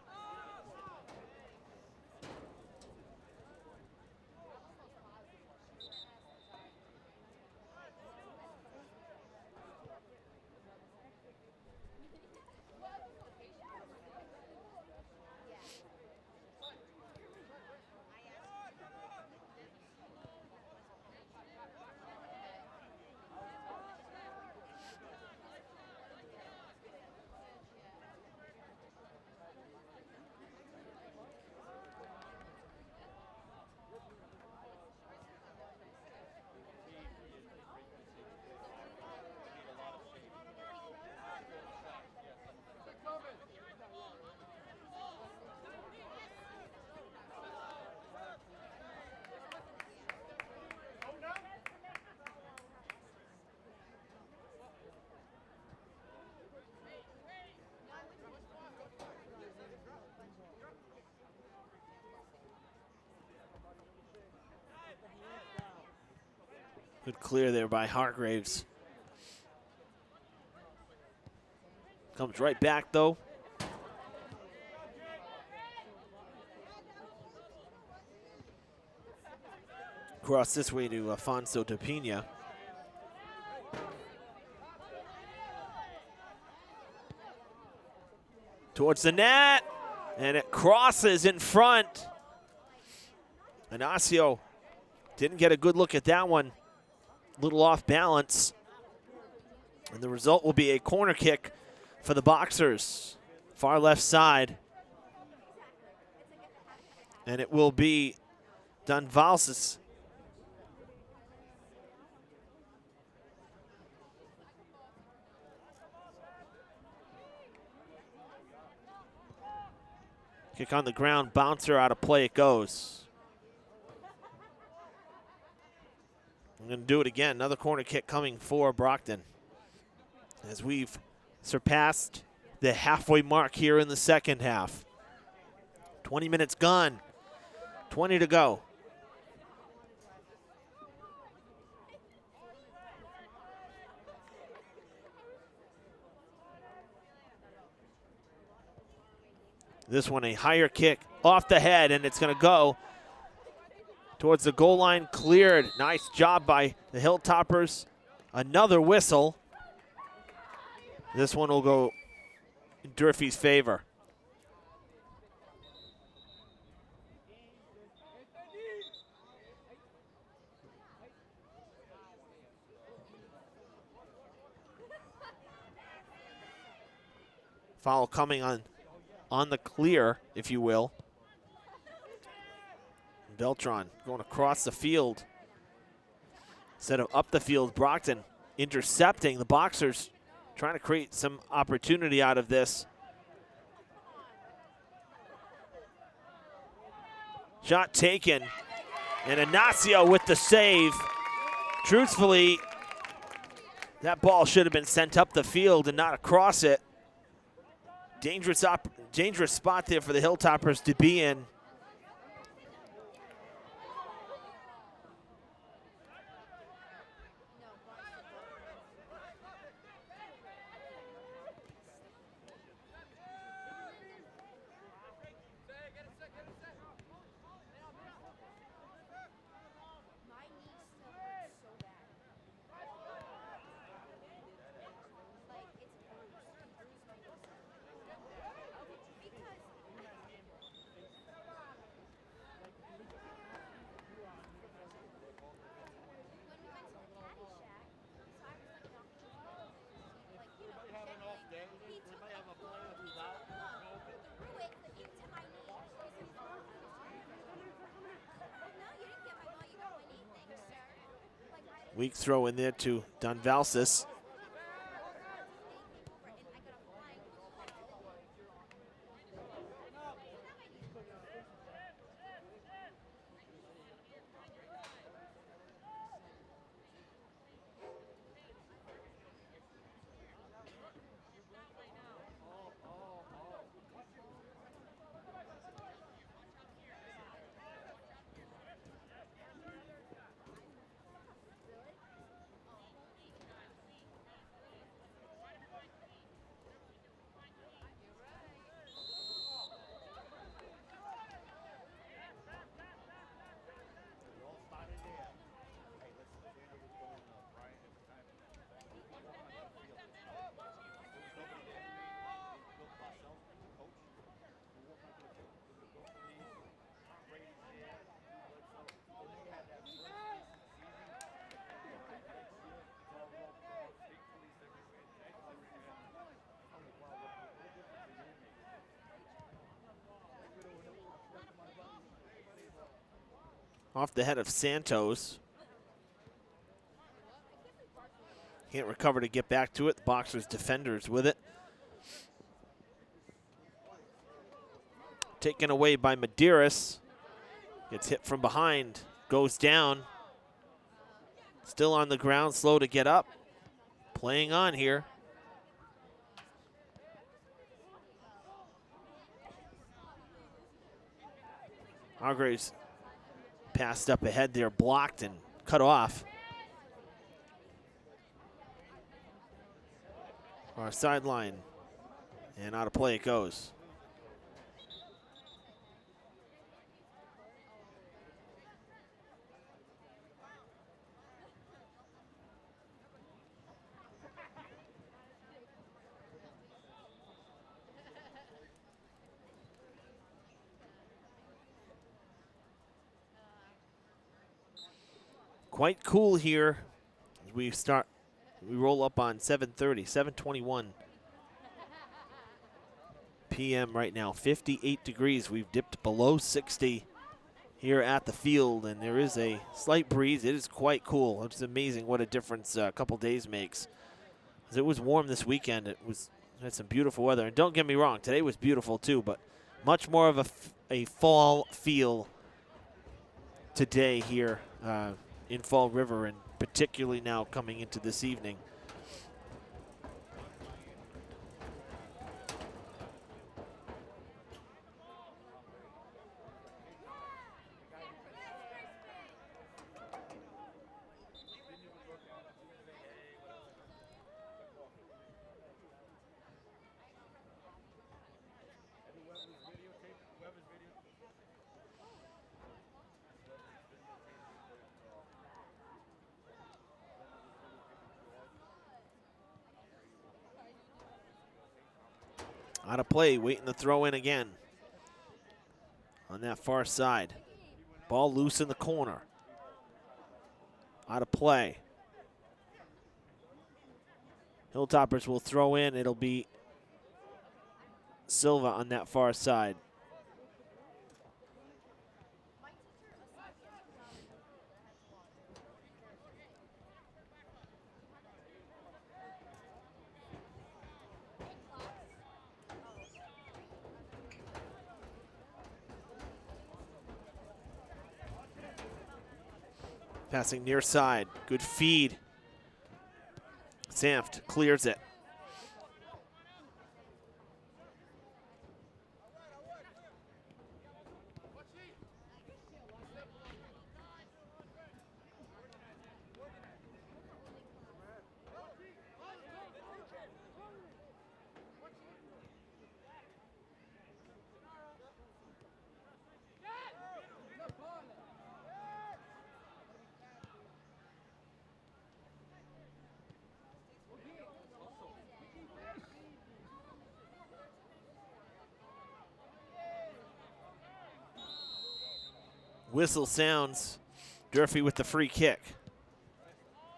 Good clear there by Hargraves. Comes right back though. Cross this way to Afonso de Pina. Towards the net, and it crosses in front. Inacio didn't get a good look at that one. Little off balance. And the result will be a corner kick for the Boxers. Far left side. And it will be Dunvalsis. Kick on the ground, bouncer out of play it goes. I'm going to do it again. Another corner kick coming for Brockton. As we've surpassed the halfway mark here in the second half. 20 minutes gone. 20 to go. This one a higher kick off the head, and it's going to go towards the goal line, cleared. Nice job by the Hilltoppers. Another whistle. This one will go in Durfee's favor. Foul coming on the clear, if you will. Beltran going across the field instead of up the field. Brockton intercepting the Boxers, trying to create some opportunity out of this. Shot taken, and Inacio with the save. Truthfully, that ball should have been sent up the field and not across it. Dangerous spot there for the Hilltoppers to be in. Weak throw in there to Dunvalsis. Off the head of Santos. Can't recover to get back to it. The Boxers defenders with it. Taken away by Medeiros. Gets hit from behind. Goes down. Still on the ground, slow to get up. Playing on here. Hargraves passed up ahead there, blocked and cut off. Our sideline, and out of play it goes. Quite cool here as we roll up on 7:30, 7:21 p.m. right now. 58 degrees. We've dipped below 60 here at the field, and there is a slight breeze. It is quite cool. It's amazing what a difference a couple days makes. As it was warm this weekend. Had some beautiful weather. And don't get me wrong, today was beautiful too, but much more of a fall feel today here in Fall River, and particularly now coming into this evening. Out of play, waiting to throw in again on that far side. Ball loose in the corner. Out of play. Hilltoppers will throw in. It'll be Silva on that far side. Passing near side. Good feed. Sanft clears it. Whistle sounds. Durfee with the free kick.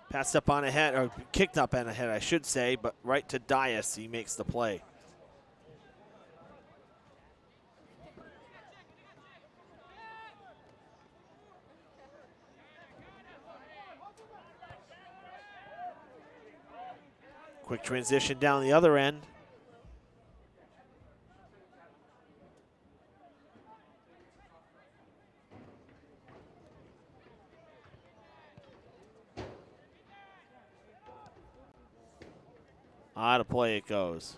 Passed up on ahead, or kicked up on ahead, I should say, but right to Dias. He makes the play. Quick transition down the other end. Out of play it goes.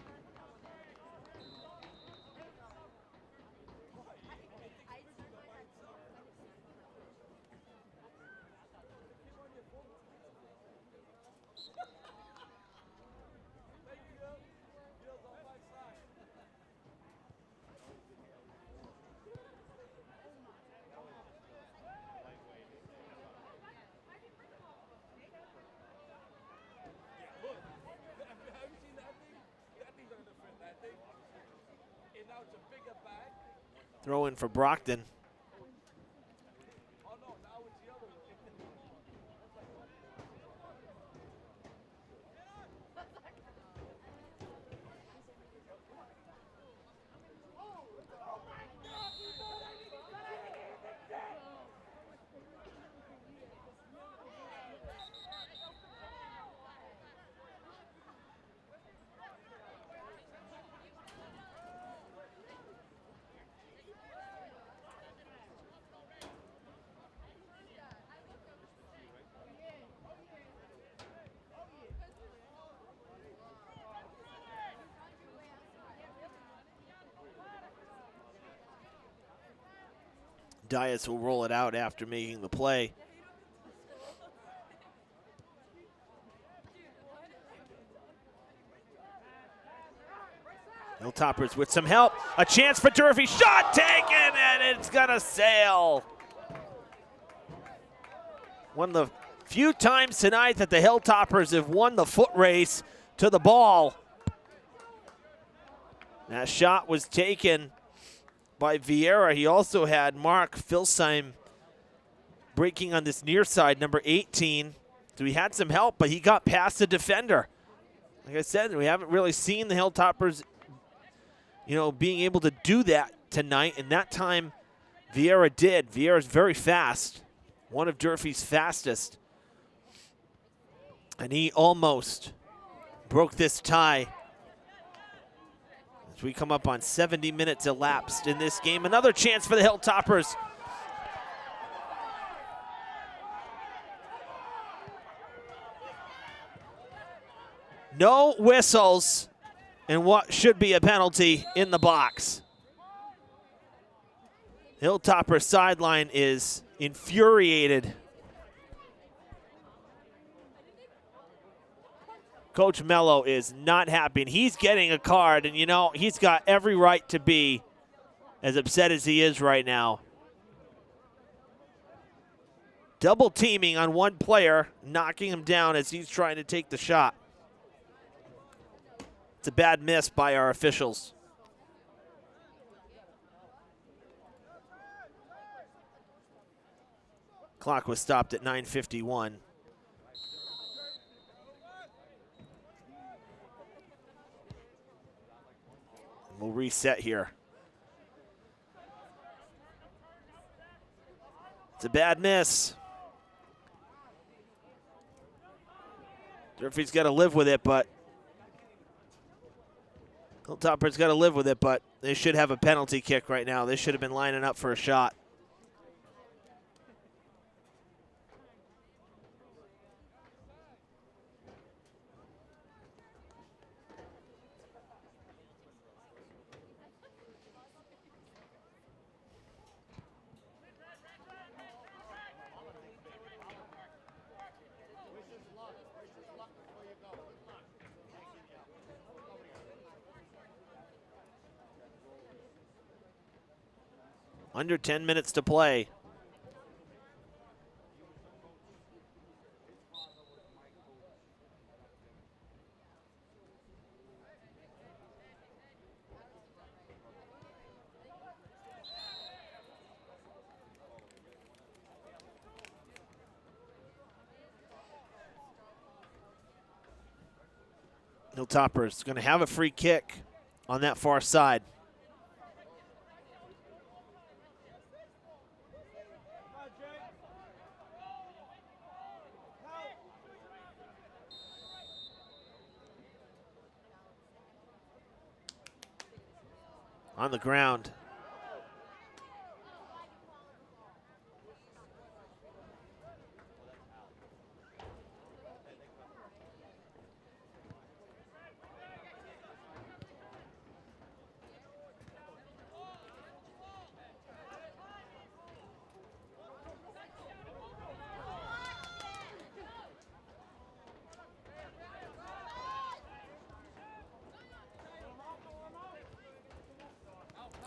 Throw in for Brockton. Dias will roll it out after making the play. Hilltoppers with some help. A chance for Durfee. Shot taken, and it's gonna sail. One of the few times tonight that the Hilltoppers have won the foot race to the ball. That shot was taken by Vieira. He also had Mark Filsheim breaking on this near side, number 18. So he had some help, but he got past the defender. Like I said, we haven't really seen the Hilltoppers, being able to do that tonight, and that time Vieira did. Vieira's very fast, one of Durfee's fastest. And he almost broke this tie. As we come up on 70 minutes elapsed in this game. Another chance for the Hilltoppers. No whistles and what should be a penalty in the box. Hilltopper sideline is infuriated. Coach Mello is not happy, and he's getting a card, and he's got every right to be as upset as he is right now. Double teaming on one player, knocking him down as he's trying to take the shot. It's a bad miss by our officials. Clock was stopped at 9:51. We'll reset here. It's a bad miss. Durfee's got to live with it, but Hilltopper's got to live with it, but they should have a penalty kick right now. They should have been lining up for a shot. Under 10 minutes to play. Hilltopper's going to have a free kick on that far side. on the ground.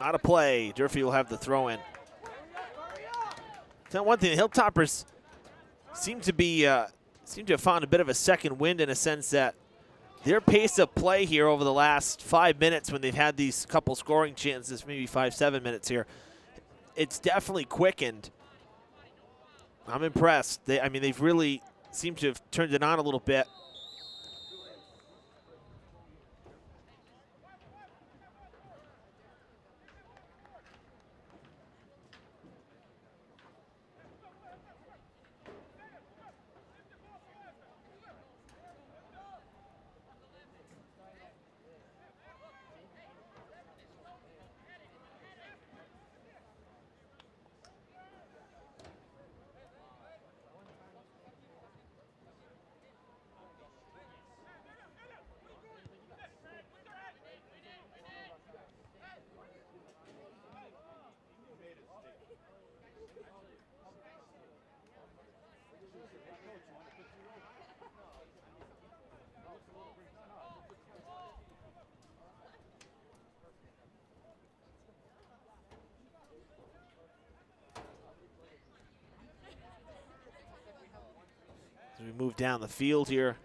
Out of play. Durfee will have the throw in. Tell one thing, the Hilltoppers seem to have found a bit of a second wind in a sense that their pace of play here over the last 5 minutes when they've had these couple scoring chances, maybe 5-7 minutes here, it's definitely quickened. I'm impressed. They've really seemed to have turned it on a little bit. As we move down the field here,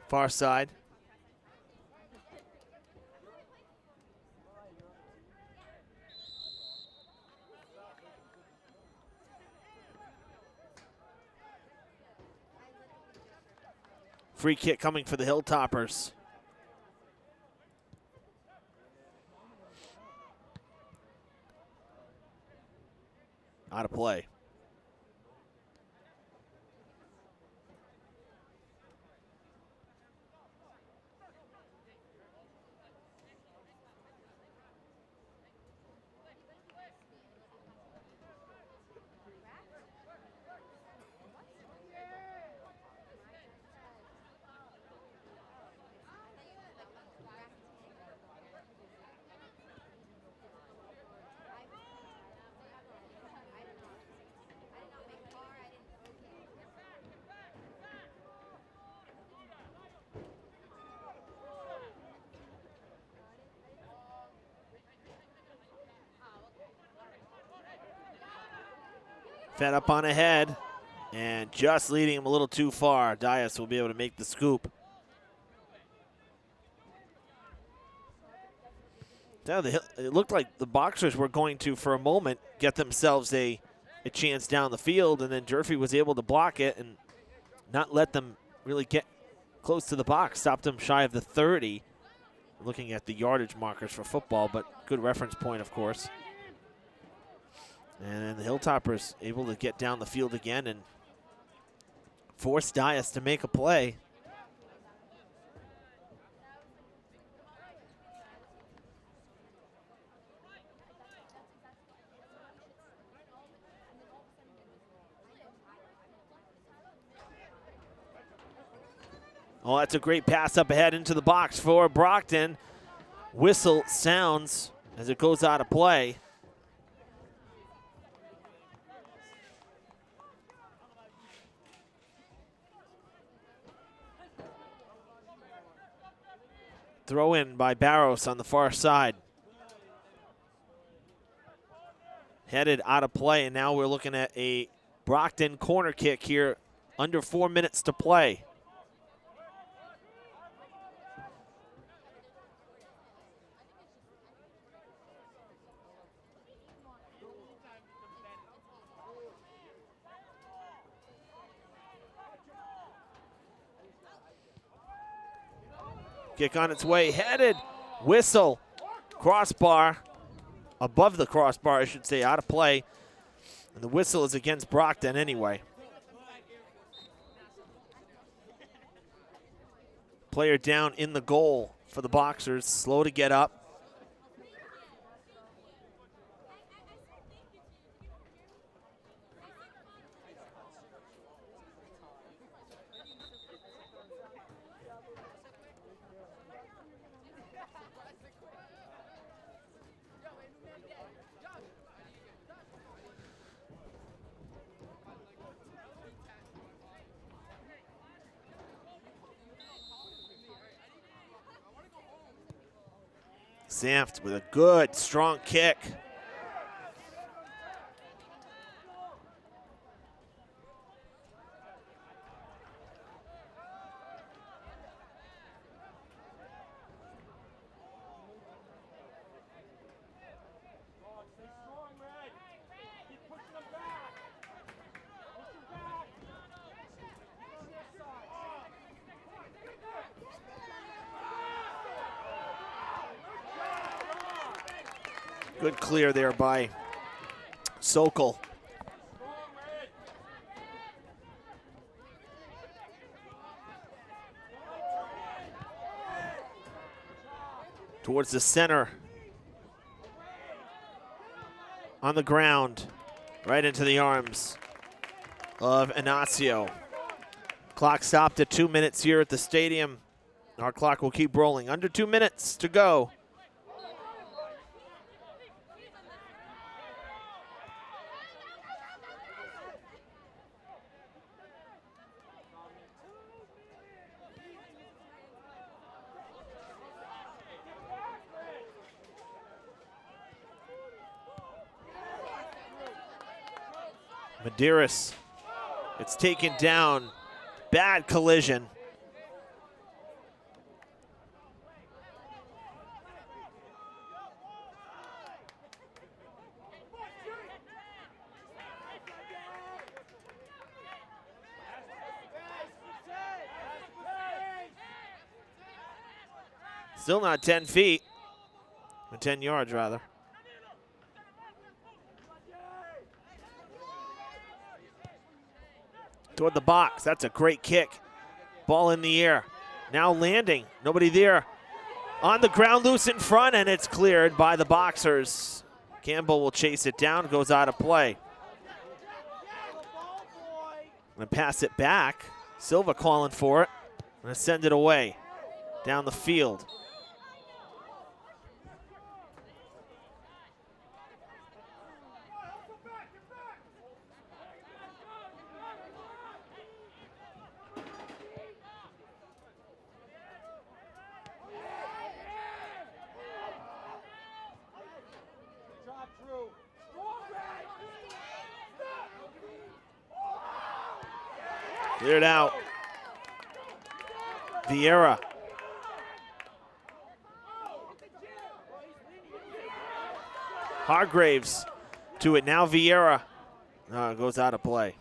far side. Free kick coming for the Hilltoppers. Out of play. Fed up on ahead and just leading him a little too far. Dias will be able to make the scoop. Now it looked like the Boxers were going to, for a moment, get themselves a chance down the field, and then Durfee was able to block it and not let them really get close to the box. Stopped them shy of the 30. Looking at the yardage markers for football, but good reference point, of course. And then the Hilltoppers able to get down the field again and force Dias to make a play. Oh, that's a great pass up ahead into the box for Brockton. Whistle sounds as it goes out of play. Throw in by Barros on the far side. Headed out of play, and now we're looking at a Brockton corner kick here. Under 4 minutes to play. Kick on its way, headed, whistle, crossbar, above the crossbar, I should say, out of play. And the whistle is against Brockton anyway. Player down in the goal for the Boxers, slow to get up. Zamft with a good, strong kick. Good clear there by Sokol. Towards the center. On the ground. Right into the arms of Inacio. Clock stopped at 2 minutes here at the stadium. Our clock will keep rolling. Under 2 minutes to go. Medeiros, it's taken down. Bad collision. Still not 10 feet, or 10 yards rather. Toward the box, that's a great kick. Ball in the air, now landing, nobody there. On the ground, loose in front, and it's cleared by the Boxers. Campbell will chase it down, goes out of play. Gonna pass it back. Silva calling for it. Gonna send it away down the field. Cleared out. Vieira. Hargraves to it now. Vieira goes out of play.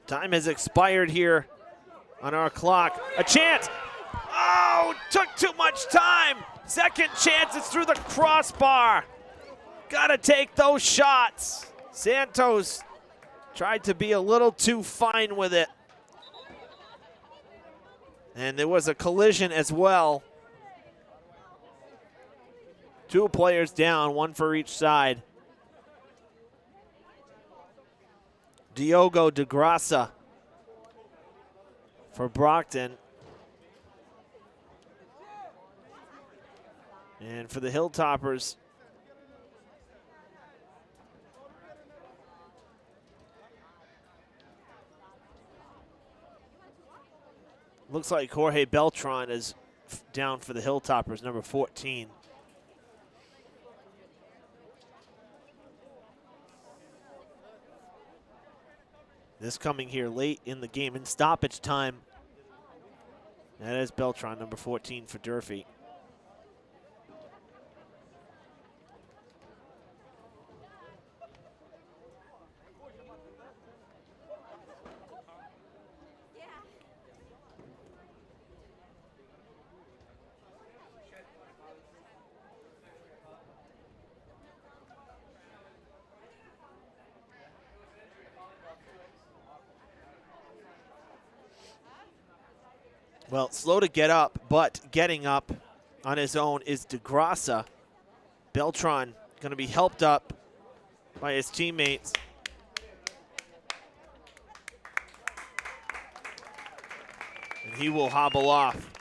Time has expired here on our clock. A chance. Oh, took too much time. Second chance, it's through the crossbar. Gotta take those shots. Santos tried to be a little too fine with it. And there was a collision as well. Two players down, one for each side. Diogo de Graça for Brockton. And for the Hilltoppers, looks like Jorge Beltran is down for the Hilltoppers, number 14. This coming here late in the game in stoppage time. That is Beltran, number 14 for Durfee. Well, slow to get up, but getting up on his own is de Graça. Beltran going to be helped up by his teammates. And he will hobble off.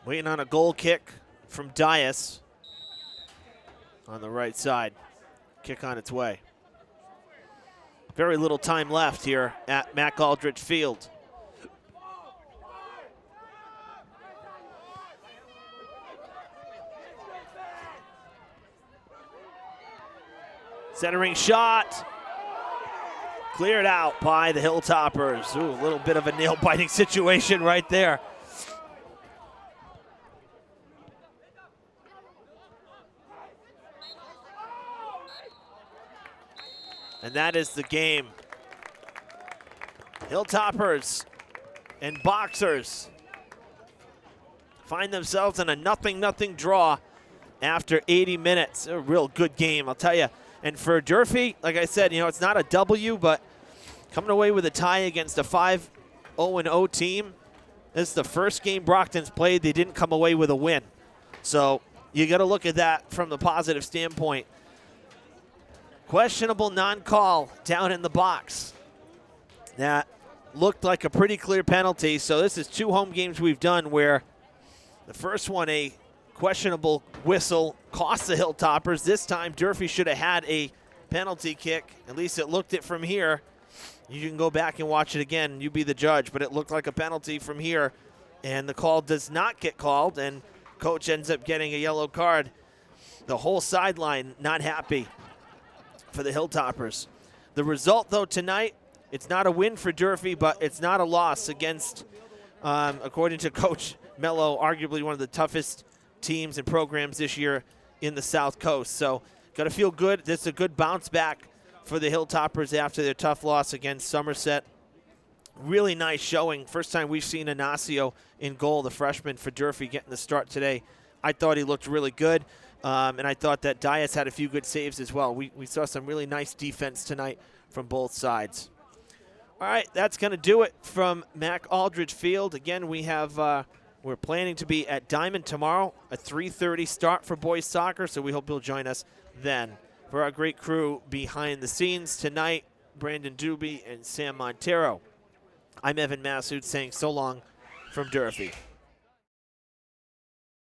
Waiting on a goal kick from Dias on the right side. Kick on its way. Very little time left here at Mack Aldrich Field. Centering shot. Cleared out by the Hilltoppers. Ooh, a little bit of a nail-biting situation right there. And that is the game. Hilltoppers and Boxers find themselves in a 0-0 draw after 80 minutes. A real good game, I'll tell you. And for Durfee, like I said, you know, it's not a W, but coming away with a tie against a 5-0 team. This is the first game Brockton's played. They didn't come away with a win. So you got to look at that from the positive standpoint. Questionable non-call down in the box. That looked like a pretty clear penalty. So this is 2 home games we've done where the first one, a questionable whistle, cost the Hilltoppers. This time, Durfee should have had a penalty kick. At least it looked it from here. You can go back and watch it again, and you be the judge. But it looked like a penalty from here, and the call does not get called, and coach ends up getting a yellow card. The whole sideline not happy for the Hilltoppers. The result, though, tonight, it's not a win for Durfee, but it's not a loss against, according to Coach Mello, arguably one of the toughest teams and programs this year in the South Coast. So got to feel good. This is a good bounce back for the Hilltoppers after their tough loss against Somerset. Really nice showing. First time we've seen Ignacio in goal, the freshman for Durfee, getting the start today. I thought he looked really good, and I thought that Dias had a few good saves as well. We saw some really nice defense tonight from both sides. All right, that's going to do it from Mack Aldrich Field. Again, we have we're planning to be at Diamond tomorrow, a 3:30 start for boys soccer, so we hope you'll join us then. For our great crew behind the scenes tonight, Brandon Doobie and Sam Montero, I'm Evan Massoud saying so long from Durfee.